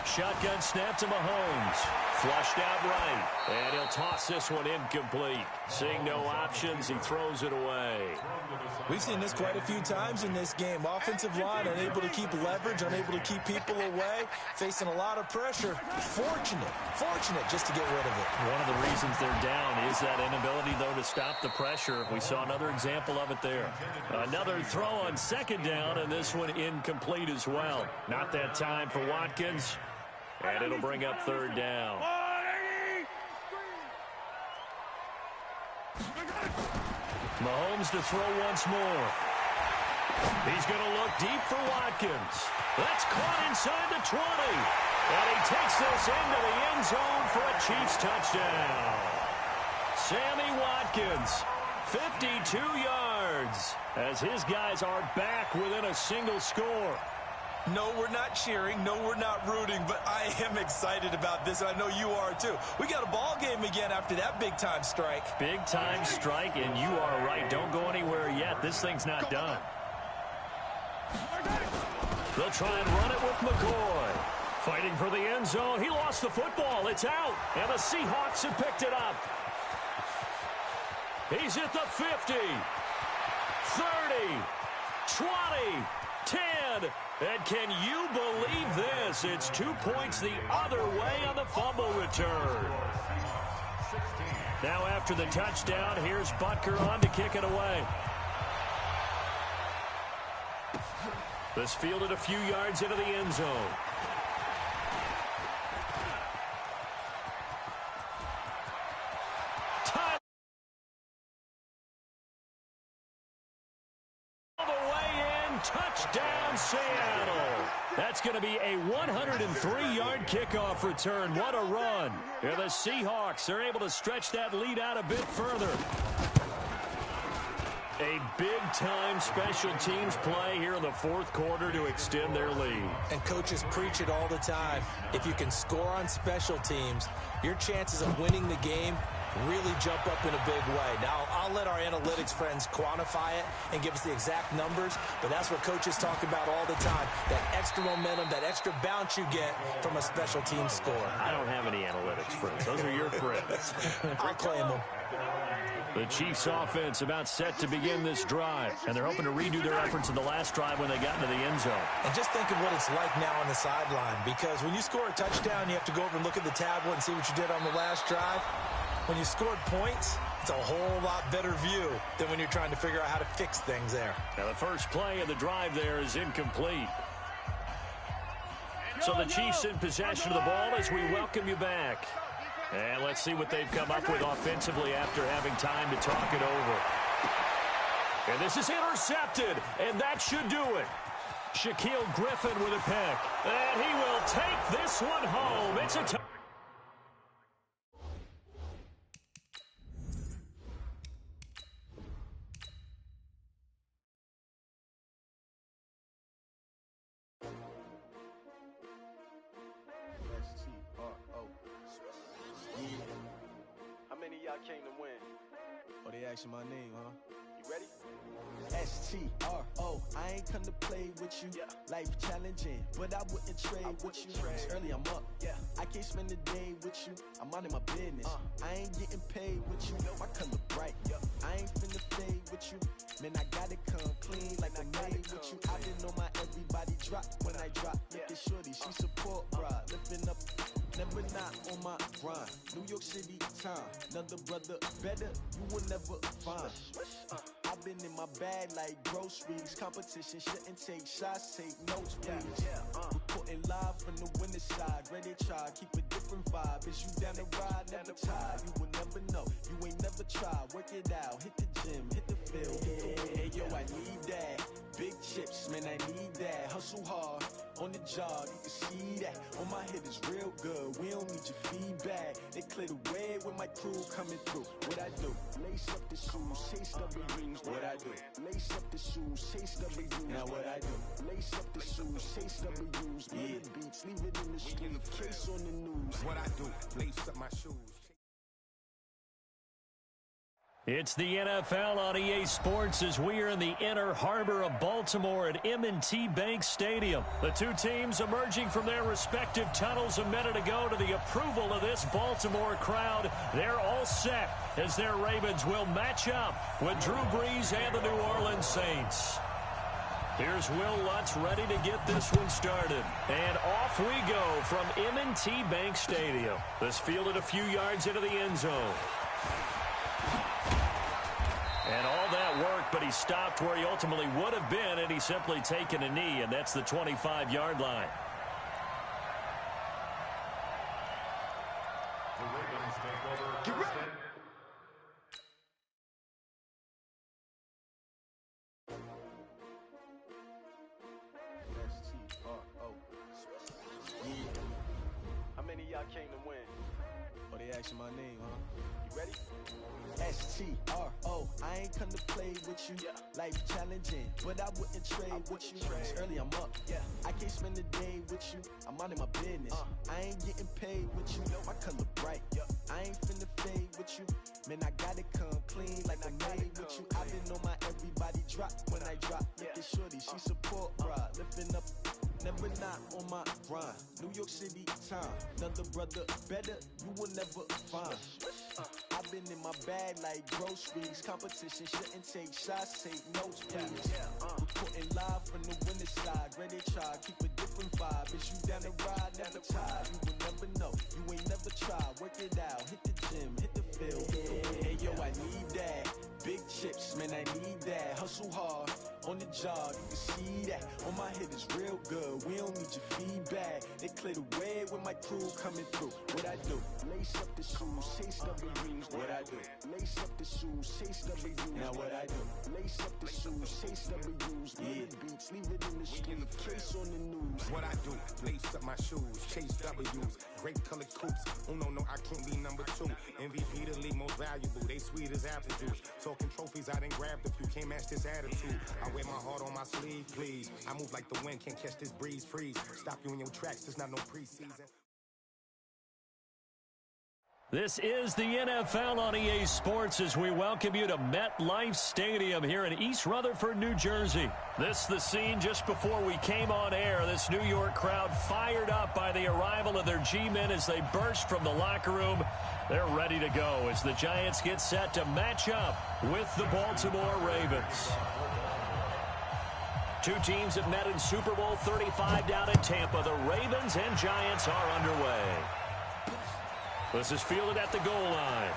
Shotgun snap to Mahomes. Flushed out right. And he'll toss this one incomplete. Seeing no options, he throws it away. We've seen this quite a few times in this game. Offensive line unable to keep leverage, unable to keep people away, facing a lot of pressure. Fortunate just to get rid of it. One of the reasons they're down is that inability, though, to stop the pressure. We saw another example of it there. Another throw on 2nd down, and this one incomplete as well. Not that time for Watkins, and it'll bring up 3rd down. Mahomes to throw once more. He's going to look deep for Watkins. That's caught inside the 20. And he takes this into the end zone for a Chiefs touchdown. Sammy Watkins, 52 yards, as his guys are back within a single score. No, we're not cheering. No, we're not rooting, but I am excited about this, and I know you are too. We got a ball game again after that big-time strike. Big-time strike, and you are right. Don't go anywhere yet. This thing's not done. They'll try and run it with McCoy. Fighting for the end zone. He lost the football. It's out, and the Seahawks have picked it up. He's at the 50, 30, 20, 10. And can you believe this? It's 2 points the other way on the fumble return. Now after the touchdown, here's Butker on to kick it away. This fielded a few yards into the end zone. Touchdown, Seattle. That's going to be a 103-yard kickoff return. What a run. And the Seahawks are able to stretch that lead out a bit further. A big-time special teams play here in the 4th quarter to extend their lead. And coaches preach it all the time. If you can score on special teams, your chances of winning the game really jump up in a big way. Now, I'll let our analytics friends quantify it and give us the exact numbers, but that's what coaches talk about all the time. That extra momentum, that extra bounce you get from a special team score. I don't have any analytics friends. Those are your friends. I'll claim them. The Chiefs offense about set to begin this drive, and they're hoping to redo their efforts in the last drive when they got into the end zone. And just think of what it's like now on the sideline, because when you score a touchdown, you have to go over and look at the tablet and see what you did on the last drive. When you scored points, it's a whole lot better view than when you're trying to figure out how to fix things there. Now the first play of the drive there is incomplete. So the Chiefs in possession of the ball as we welcome you back. And let's see what they've come up with offensively after having time to talk it over. And this is intercepted, and that should do it. Shaquille Griffin with a pick. And he will take this one home. It's a touchdown. How many of y'all came to win? Oh, they asking my name, huh? You ready? S-T-R-O oh, I ain't come to play with you. Life challenging, but I wouldn't trade with you. It's early, I'm up. I can't spend the day with you. I'm out of my business. I ain't getting paid with you. My color bright. I ain't finna fade with you. Man, I gotta come clean like I made with you. I didn't know my everybody drop when I drop. Look at shorty, she support, bruh. Lifting up, never not on my grind. New York City time, another brother better, you will never find. I've been in my bag like groceries. Competition shouldn't take shots, take notes, please. Reporting live from the winning side. Ready to try, keep a different vibe. Is you down the ride, never tired. You will never know, you ain't never tried. Work it out, hit the gym, hit the field, hit the wheel. Hey, yo, I need that. Big chips, man, I need that. Hustle hard, on the job, you can see that. On my head is real good, we don't need your feedback. They clear the way with my crew coming through. What I do? Lace up the shoes, chase W's. What I do? Lace up the shoes, chase W's. Now what I do? Lace up the shoes, chase W's. Yeah. Beats, leave it in the street, case on the news. What I do? Lace up my shoes. It's the NFL on EA Sports as we are in the inner harbor of Baltimore at M&T Bank Stadium. The two teams emerging from their respective tunnels a minute ago to the approval of this Baltimore crowd. They're all set as their Ravens will match up with Drew Brees and the New Orleans Saints. Here's Will Lutz ready to get this one started. And off we go from M&T Bank Stadium. This fielded a few yards into the end zone. And all that work, but he stopped where he ultimately would have been, and he's simply taken a knee, and that's the 25-yard line. The Ravens take over first and How many of y'all came to win? Oh, they asking my name, huh? You ready? S-T-R-O, I ain't come to play with you. Life challenging, but I wouldn't trade with you. It's early, I'm up. I can't spend the day with you. I'm out of my business. I ain't getting paid with you. My color bright. I ain't finna fade with you. Man, I gotta come clean like I made with you. I didn't know my everybody drop when I drop. Look at shorty, she support, bruh. Lifting up, never not on my grind. New York City time, another brother better, you will never find. I've been in my bag like groceries. Competition shouldn't take shots, take notes, please. Reporting live from the winning side. Ready to try, keep a different vibe. Is you down the ride, never tired. You will never know, you ain't never tried. Work it out, hit the gym, hit the field. Hey, yo, I need that. Big chips, man, I need that. Hustle hard, on the job, you can see that. On my head is real good, we don't need your feedback. They clear the way with my crew coming through. What I do? Lace up the shoes, chase W's. What I do? Lace up the shoes, chase W's. Now what I do? Lace up the shoes, chase W's. Yeah. Beats, leave it in the street, case on the news. What I do? Lace up my shoes, chase W's. Great colored coops. Oh no, I can't be number 2. MVP the league most valuable. They sweet as apple juice. Talking trophies, I done grabbed a few. Can't match this attitude. I wear my heart on my sleeve, please. I move like the wind, can't catch this breeze. Freeze. Stop you in your tracks. There's not no preseason. This is the NFL on EA Sports as we welcome you to MetLife Stadium here in East Rutherford, New Jersey. This the scene just before we came on air. This New York crowd fired up by the arrival of their G-men as they burst from the locker room. They're ready to go as the Giants get set to match up with the Baltimore Ravens. Two teams have met in Super Bowl 35 down in Tampa. The Ravens and Giants are underway. This is fielded at the goal line.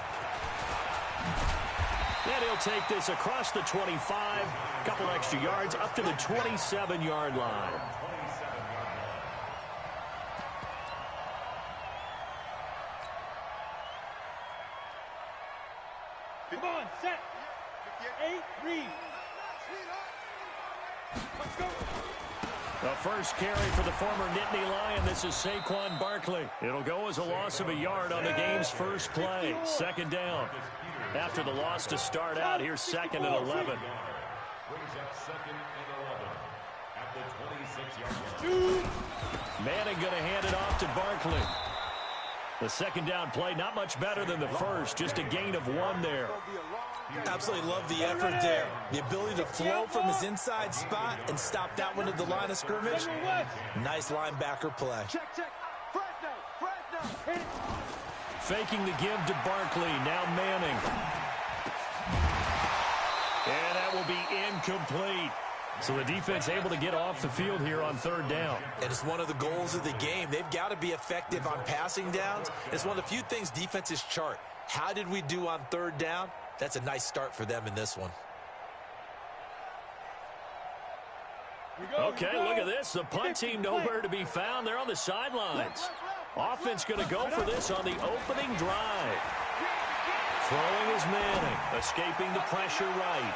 And he'll take this across the 25, couple extra yards, up to the 27-yard line. Come on, set. 8, read. Let's go. The first carry for the former Nittany Lion. This is Saquon Barkley. It'll go as a loss of a yard on the game's first play. Second down. After the loss to start out, here's 2nd and 11. brings up 2nd and 11 at the 26-yard line. Manning going to hand it off to Barkley. The second down play, not much better than the first, just a gain of 1 there. It's gonna be a long Absolutely love the effort there. The ability to flow from his inside spot and stop that one at the line of scrimmage. Nice linebacker play. Check. Fresno. Hit it. Faking the give to Barkley. Now Manning. And that will be incomplete. So the defense able to get off the field here on third down. And it's one of the goals of the game. They've got to be effective on passing downs. It's one of the few things defenses chart. How did we do on third down? That's a nice start for them in this one. Okay, look at this. The punt team nowhere to be found. They're on the sidelines. Offense going to go for this on the opening drive. Throwing is Manning. Escaping the pressure right.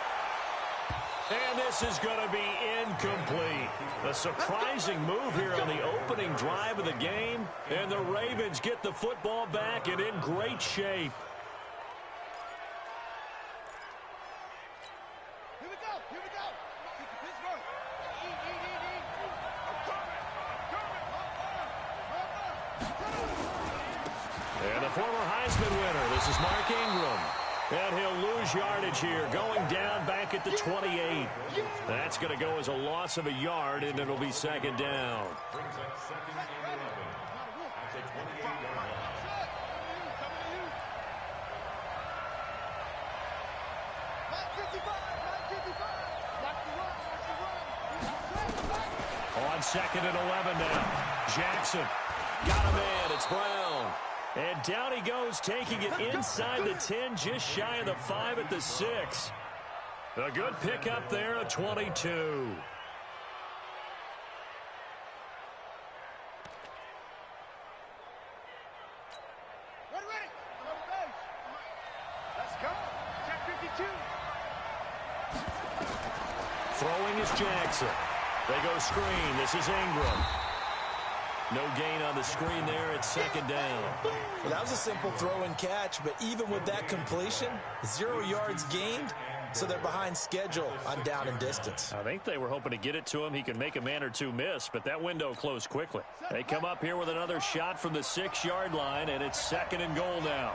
And this is going to be incomplete. A surprising move here on the opening drive of the game. And the Ravens get the football back and in great shape. Here we go. Pittsburgh. And the former Heisman winner, this is Mark Ingram. And he'll lose yardage here, going down back at the 28. That's going to go as a loss of a yard, and it'll be second down. Brings up second and 11 at the 28-yard line. On second and 11 now. Jackson got a man. It's Brown. And down he goes, taking it inside the 10, just shy of the 5 at the 6. A good pickup there, a 22. Ready. Let's go. Check 52. Throwing is Jackson. They go screen. This is Ingram. No gain on the screen there. It's second down. Well, that was a simple throw and catch, but even with that completion, 0 yards gained, so they're behind schedule on down and distance. I think they were hoping to get it to him. He can make a man or two miss, but that window closed quickly. They come up here with another shot from the 6-yard line, and it's second and goal now.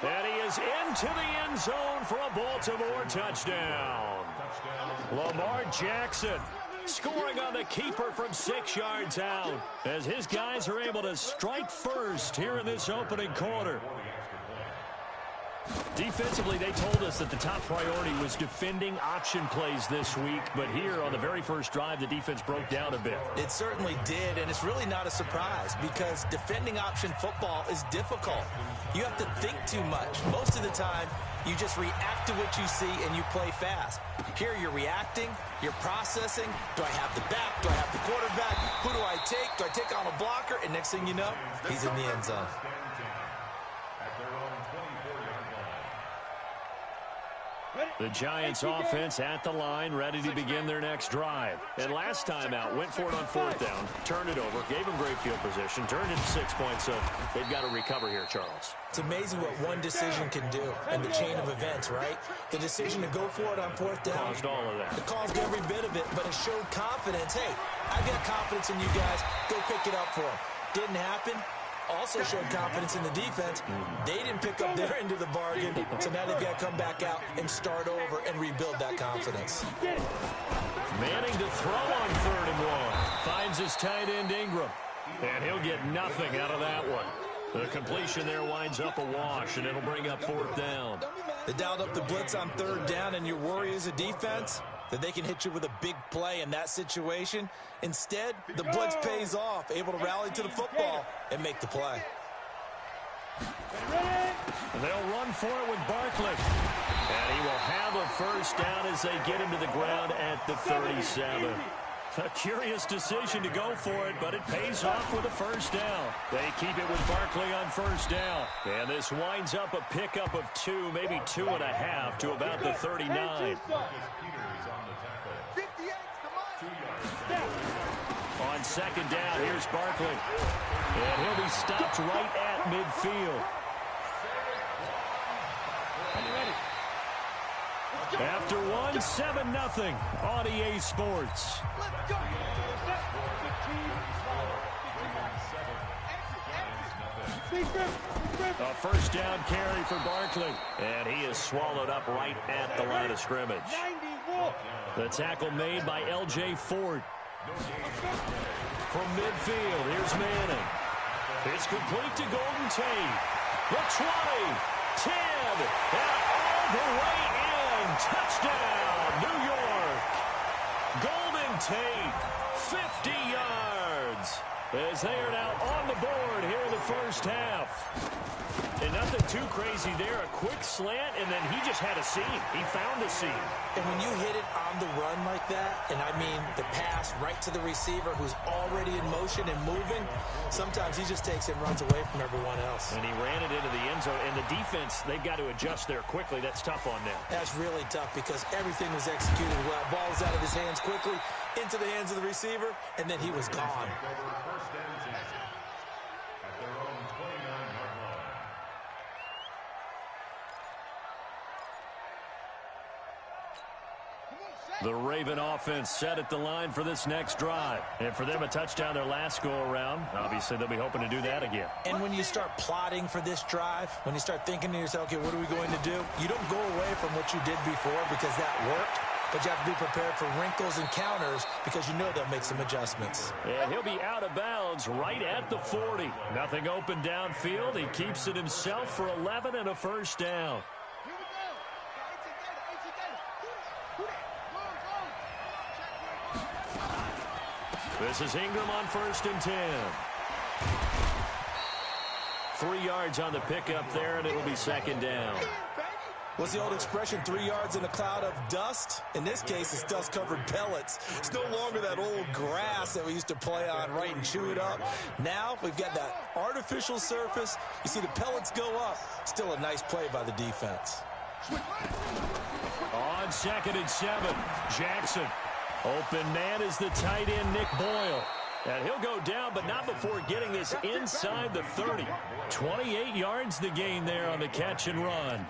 And he is into the end zone for a Baltimore touchdown. Lamar Jackson scoring on the keeper from 6 yards out as his guys are able to strike first here in this opening quarter. Defensively, they told us that the top priority was defending option plays this week, but here on the very first drive, the defense broke down a bit. It certainly did, and it's really not a surprise because defending option football is difficult. You have to think too much. Most of the time, you just react to what you see and you play fast. Here you're reacting, you're processing. Do I have the back? Do I have the quarterback? Who do I take? Do I take on a blocker? And next thing you know, he's in the end zone. The Giants offense at the line, ready to begin their next drive. And last time out, went for it on fourth down, turned it over, gave them great field position, turned it to 6 points, so they've got to recover here, Charles. It's amazing what one decision can do in the chain of events, right? The decision to go for it on fourth down. Caused all of that. It caused every bit of it, but it showed confidence. Hey, I've got confidence in you guys. Go pick it up for them. Didn't happen. Also showed confidence in the defense. They didn't pick up their end of the bargain, so now they've got to come back out and start over and rebuild that confidence. Manning to throw on 3rd and 1. Finds his tight end Ingram. And he'll get nothing out of that one. The completion there winds up a wash, and it'll bring up 4th down. They dialed up the blitz on 3rd down, and your worry as a defense that they can hit you with a big play in that situation. Instead, the blitz pays off, able to rally to the football and make the play. And they'll run for it with Barkley. And he will have a first down as they get him to the ground at the 37. A curious decision to go for it, but it pays off with a first down. They keep it with Barkley on first down. And this winds up a pickup of 2, maybe 2.5 to about the 39. On second down, here's Barkley. And he'll be stopped right at midfield. After 1, 7-0 on EA Sports. A first down carry for Barkley. And he is swallowed up right at the line of scrimmage. The tackle made by L.J. Ford. From midfield, here's Manning. It's complete to Golden Tate. The 20, 10, and all the way in. Touchdown, New York. Golden Tate, 50 yards. As they are now on the board here in the first half. And nothing too crazy there. A quick slant, and then he just had a seam. He found a seam. And when you hit it on the run like that, and I mean the pass right to the receiver who's already in motion and moving, sometimes he just takes it and runs away from everyone else. And he ran it into the end zone. And the defense, they've got to adjust there quickly. That's tough on them. That's really tough because everything was executed well. Ball was out of his hands quickly, into the hands of the receiver, and then he was gone. The Raven offense set at the line for this next drive. And for them, a touchdown their last go-around. Obviously, they'll be hoping to do that again. And when you start plotting for this drive, when you start thinking to yourself, okay, what are we going to do? You don't go away from what you did before because that worked. But you have to be prepared for wrinkles and counters because you know they'll make some adjustments. And he'll be out of bounds right at the 40. Nothing open downfield. He keeps it himself for 11 and a first down. This is Ingram on 1st and 10. 3 yards on the pickup there, and it'll be 2nd down. What's the old expression, 3 yards in a cloud of dust? In this case, it's dust-covered pellets. It's no longer that old grass that we used to play on, right, and chew it up. Now we've got that artificial surface. You see the pellets go up. Still a nice play by the defense. On 2nd and 7, Jackson. Open man is the tight end, Nick Boyle. And he'll go down, but not before getting this inside the 30. 28 yards the gain there on the catch and run.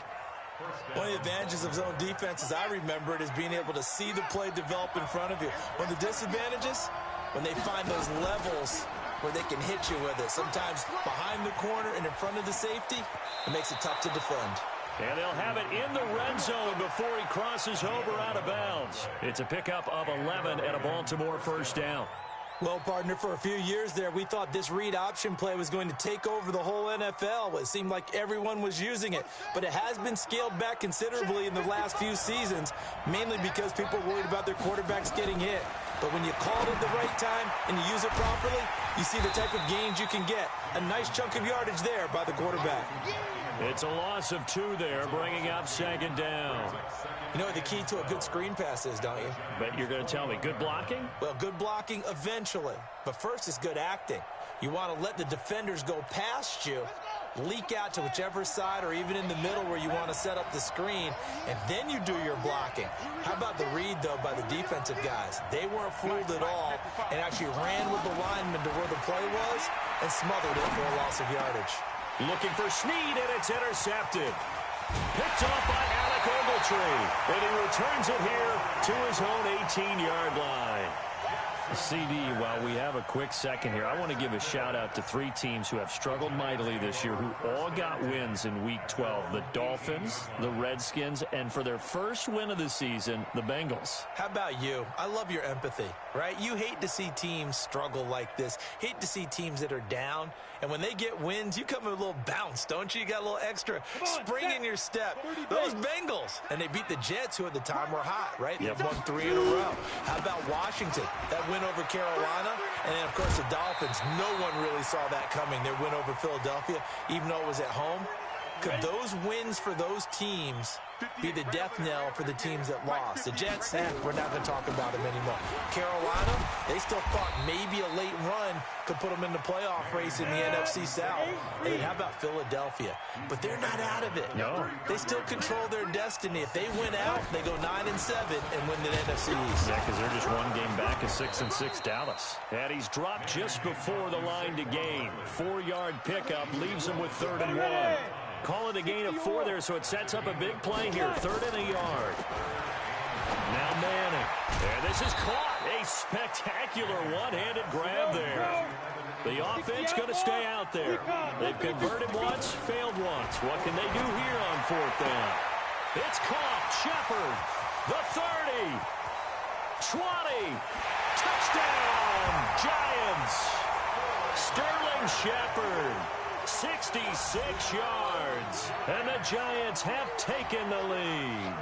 One of the advantages of zone defense, as I remember it, is being able to see the play develop in front of you. One of the disadvantages, when they find those levels where they can hit you with it. Sometimes behind the corner and in front of the safety, it makes it tough to defend. And they'll have it in the red zone before he crosses over out of bounds. It's a pickup of 11 and a Baltimore first down. Well, partner, for a few years there, we thought this read option play was going to take over the whole NFL. It seemed like everyone was using it. But it has been scaled back considerably in the last few seasons, mainly because people are worried about their quarterbacks getting hit. But when you call it at the right time and you use it properly, you see the type of gains you can get. A nice chunk of yardage there by the quarterback. It's a loss of 2 there, bringing up 2nd down. You know what the key to a good screen pass is, don't you? Bet you're going to tell me. Good blocking? Well, good blocking eventually. But first is good acting. You want to let the defenders go past you, leak out to whichever side or even in the middle where you want to set up the screen, and then you do your blocking. How about the read, though, by the defensive guys? They weren't fooled at all and actually ran with the lineman to where the play was and smothered it for a loss of yardage. Looking for Snead, and it's intercepted. Picked off by Alec Ogletree, and he returns it here to his own 18-yard line. CD, while we have a quick second here, I want to give a shout-out to 3 teams who have struggled mightily this year, who all got wins in Week 12. The Dolphins, the Redskins, and for their first win of the season, the Bengals. How about you? I love your empathy, right? You hate to see teams struggle like this. Hate to see teams that are down. And when they get wins, you come with a little bounce, don't you? You got a little extra spring in your step. Those Bengals, and they beat the Jets, who at the time were hot, right? They've won 3 in a row. How about Washington? That win over Carolina. And then, of course, the Dolphins. No one really saw that coming. Their win over Philadelphia, even though it was at home. Could those wins for those teams be the death knell for the teams that lost? The Jets, we're not going to talk about them anymore. Carolina, they still thought maybe a late run could put them in the playoff race in the NFC South. And then how about Philadelphia? But they're not out of it. No. They still control their destiny. If they win out, they go 9-7 and win the NFC East. Yeah, because they're just one game back of 6-6 Dallas. And he's dropped just before the line to gain. 4-yard pickup leaves him with 3rd and 1. Call it a gain of 4 there, so it sets up a big play here. 3rd and a yard. Now Manning. And this is caught. A spectacular one-handed grab there. The offense going to stay out there. They've converted once, failed once. What can they do here on 4th down? It's caught. Shepard, the 30, 20, touchdown, Giants. Sterling Shepard, 66 yards, and the Giants have taken the lead.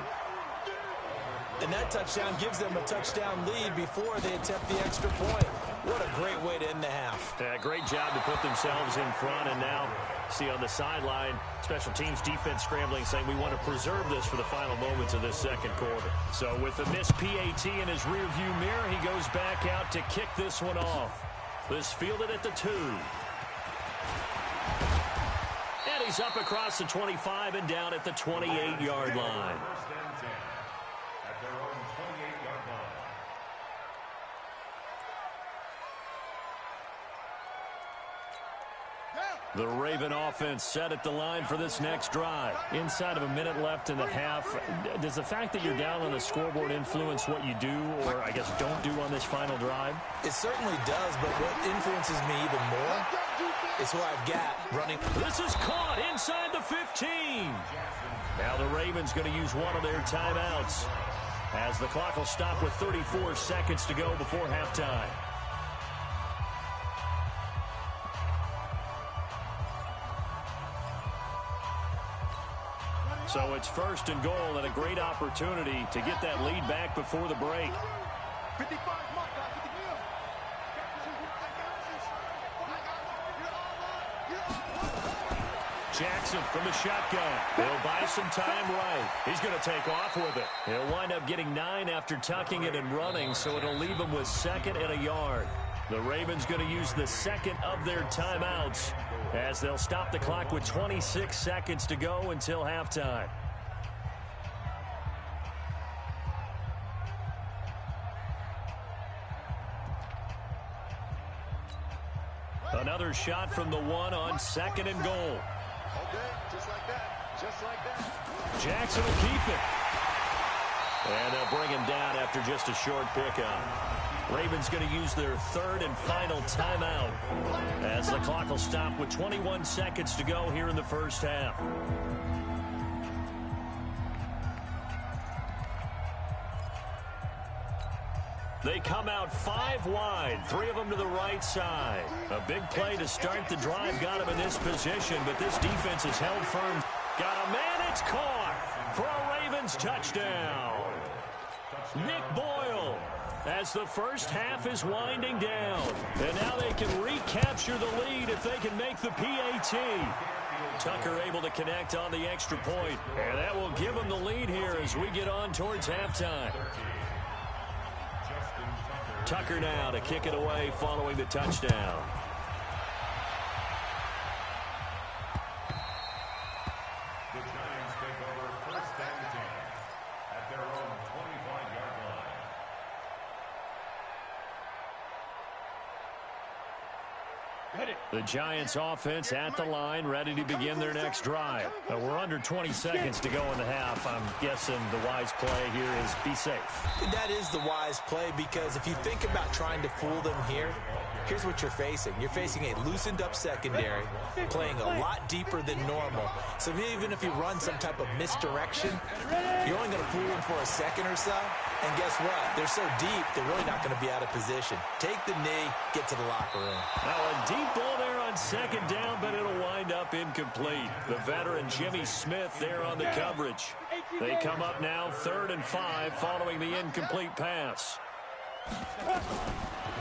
And that touchdown gives them a touchdown lead before they attempt the extra point. What a great way to end the half. Great job to put themselves in front, and now see on the sideline, special teams defense scrambling, saying we want to preserve this for the final moments of this second quarter. So with the missed PAT in his rearview mirror, he goes back out to kick this one off. This fielded at the 2. And he's up across the 25 and down at the 28-yard line. The Raven offense set at the line for this next drive. Inside of a minute left in the half. Does the fact that you're down on the scoreboard influence what you do, or I guess don't do on this final drive? It certainly does, but what influences me even more is who I've got running. This is caught inside the 15. Now the Ravens going to use one of their timeouts, as the clock will stop with 34 seconds to go before halftime. So it's 1st and goal, and a great opportunity to get that lead back before the break. Jackson from the shotgun. He'll buy some time right. He's going to take off with it. He'll wind up getting 9 after tucking it and running, so it'll leave him with 2nd and a yard. The Ravens going to use the 2nd of their timeouts, as they'll stop the clock with 26 seconds to go until halftime. Another shot from the 1 on 2nd and goal. Okay, just like that. Just like that. Jackson will keep it. And they'll bring him down after just a short pickup. Ravens going to use their 3rd and final timeout, as the clock will stop with 21 seconds to go here in the first half. They come out 5 wide, 3 of them to the right side. A big play to start the drive got him in this position, but this defense is held firm. Got a man, it's caught for a Ravens touchdown. Nick Boyle, as the first half is winding down. And now they can recapture the lead if they can make the PAT. Tucker able to connect on the extra point, and that will give them the lead here as we get on towards halftime. Tucker now to kick it away following the touchdown. The Giants take over 1st and 10 at their own 25-yard line. The Giants offense at the line, ready to begin their next drive. We're under 20 seconds to go in the half. I'm guessing the wise play here is be safe. That is the wise play, because if you think about trying to fool them here, here's what you're facing. You're facing a loosened up secondary, playing a lot deeper than normal. So even if you run some type of misdirection, you're only going to fool them for a second or so. And guess what? They're so deep, they're really not going to be out of position. Take the knee, get to the locker room. Now a deep ball there on 2nd down, but it'll wind up incomplete. The veteran Jimmy Smith there on the coverage. They come up now 3rd and 5 following the incomplete pass.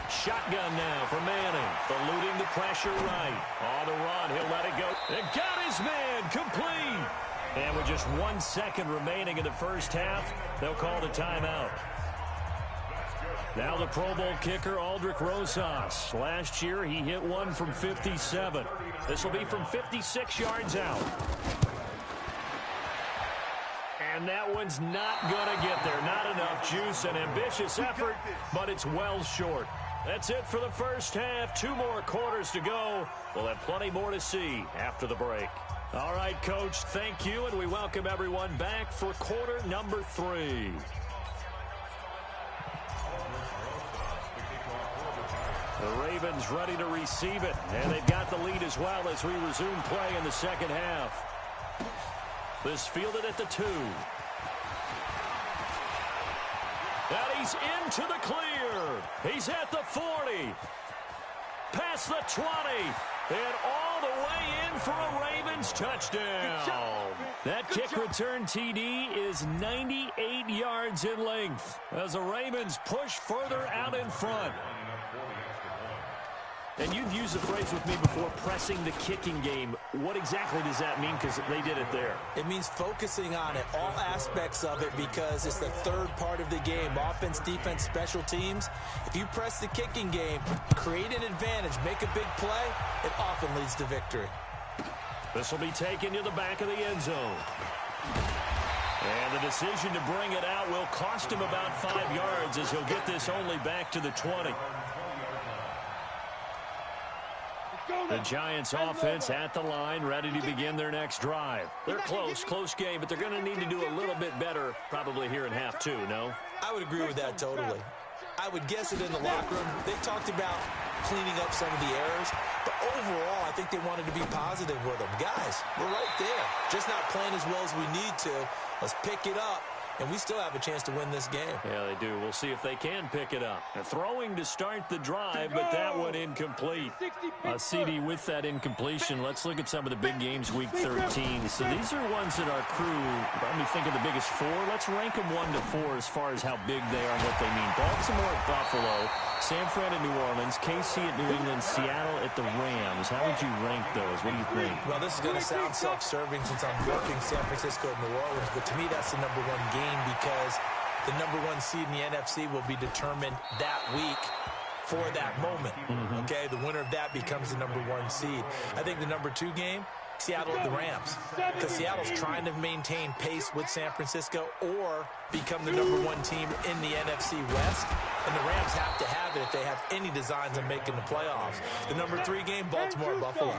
Shotgun now for Manning, eluding the pressure right. On the run, he'll let it go. And got his man, complete. And with just 1 second remaining in the first half, they'll call the timeout. Now the Pro Bowl kicker, Aldrich Rosas. Last year, he hit one from 57. This will be from 56 yards out. And that one's not going to get there. Not enough juice. An ambitious effort, but it's well short. That's it for the first half. 2 more quarters to go. We'll have plenty more to see after the break. All right, Coach, thank you, and we welcome everyone back for quarter number 3. The Ravens ready to receive it, and they've got the lead as well as we resume play in the second half. This fielded at the 2. And he's into the clear. He's at the 40. Past the 20. And all the way in for a Ravens touchdown. That kick return TD is 98 yards in length as the Ravens push further out in front. And you've used the phrase with me before, pressing the kicking game. What exactly does that mean? Because they did it there. It means focusing on it, all aspects of it, because it's the third part of the game. Offense, defense, special teams. If you press the kicking game, create an advantage, make a big play, it often leads to victory. This will be taken to the back of the end zone. And the decision to bring it out will cost him about 5 yards as he'll get this only back to the 20. The Giants offense at the line, ready to begin their next drive. They're close game, but they're going to need to do a little bit better probably here in half 2, no? I would agree with that totally. I would guess it in the locker room. They talked about cleaning up some of the errors, but overall, I think they wanted to be positive with them. Guys, we're right there. Just not playing as well as we need to. Let's pick it up. And we still have a chance to win this game. Yeah, they do. We'll see if they can pick it up. They're throwing to start the drive, but that one incomplete. CD, with that incompletion, let's look at some of the big games week 13. So these are ones that our crew, let me think of the biggest 4. Let's rank them 1 to 4 as far as how big they are and what they mean. Baltimore at Buffalo, San Fran at New Orleans, KC at New England, Seattle at the Rams. How would you rank those? What do you think? Well, this is going to sound self-serving since I'm working San Francisco and New Orleans, but to me that's the number 1 game because the number 1 seed in the NFC will be determined that week for that moment. Okay, the winner of that becomes the number 1 seed. I think the number 2 game, Seattle at the Rams, because Seattle's trying to maintain pace with San Francisco or become the number 1 team in the NFC West, and the Rams have to have it if they have any designs on making the playoffs. The number 3 game, Baltimore-Buffalo.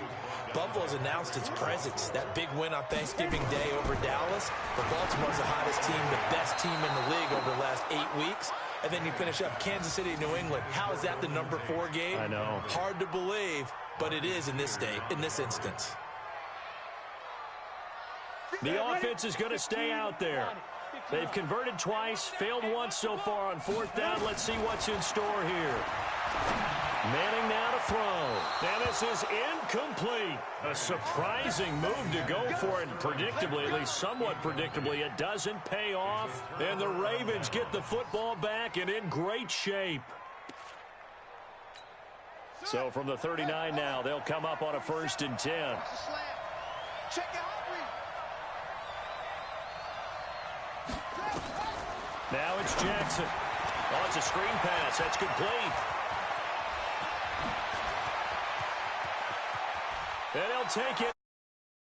Buffalo's announced its presence, that big win on Thanksgiving Day over Dallas, but Baltimore's the hottest team, the best team in the league over the last 8 weeks. And then you finish up Kansas City, New England. How is that the number 4 game? I know. Hard to believe, but it is in this instance. The offense is going to stay out there. They've converted twice, failed once so far on 4th down. Let's see what's in store here. Manning now to throw. And this is incomplete. A surprising move to go for it. Predictably, at least somewhat predictably, it doesn't pay off. And the Ravens get the football back and in great shape. So from the 39 now, they'll come up on a 1st and 10. Check out. Now it's Jackson. Oh, it's a screen pass. That's complete. And he'll take it.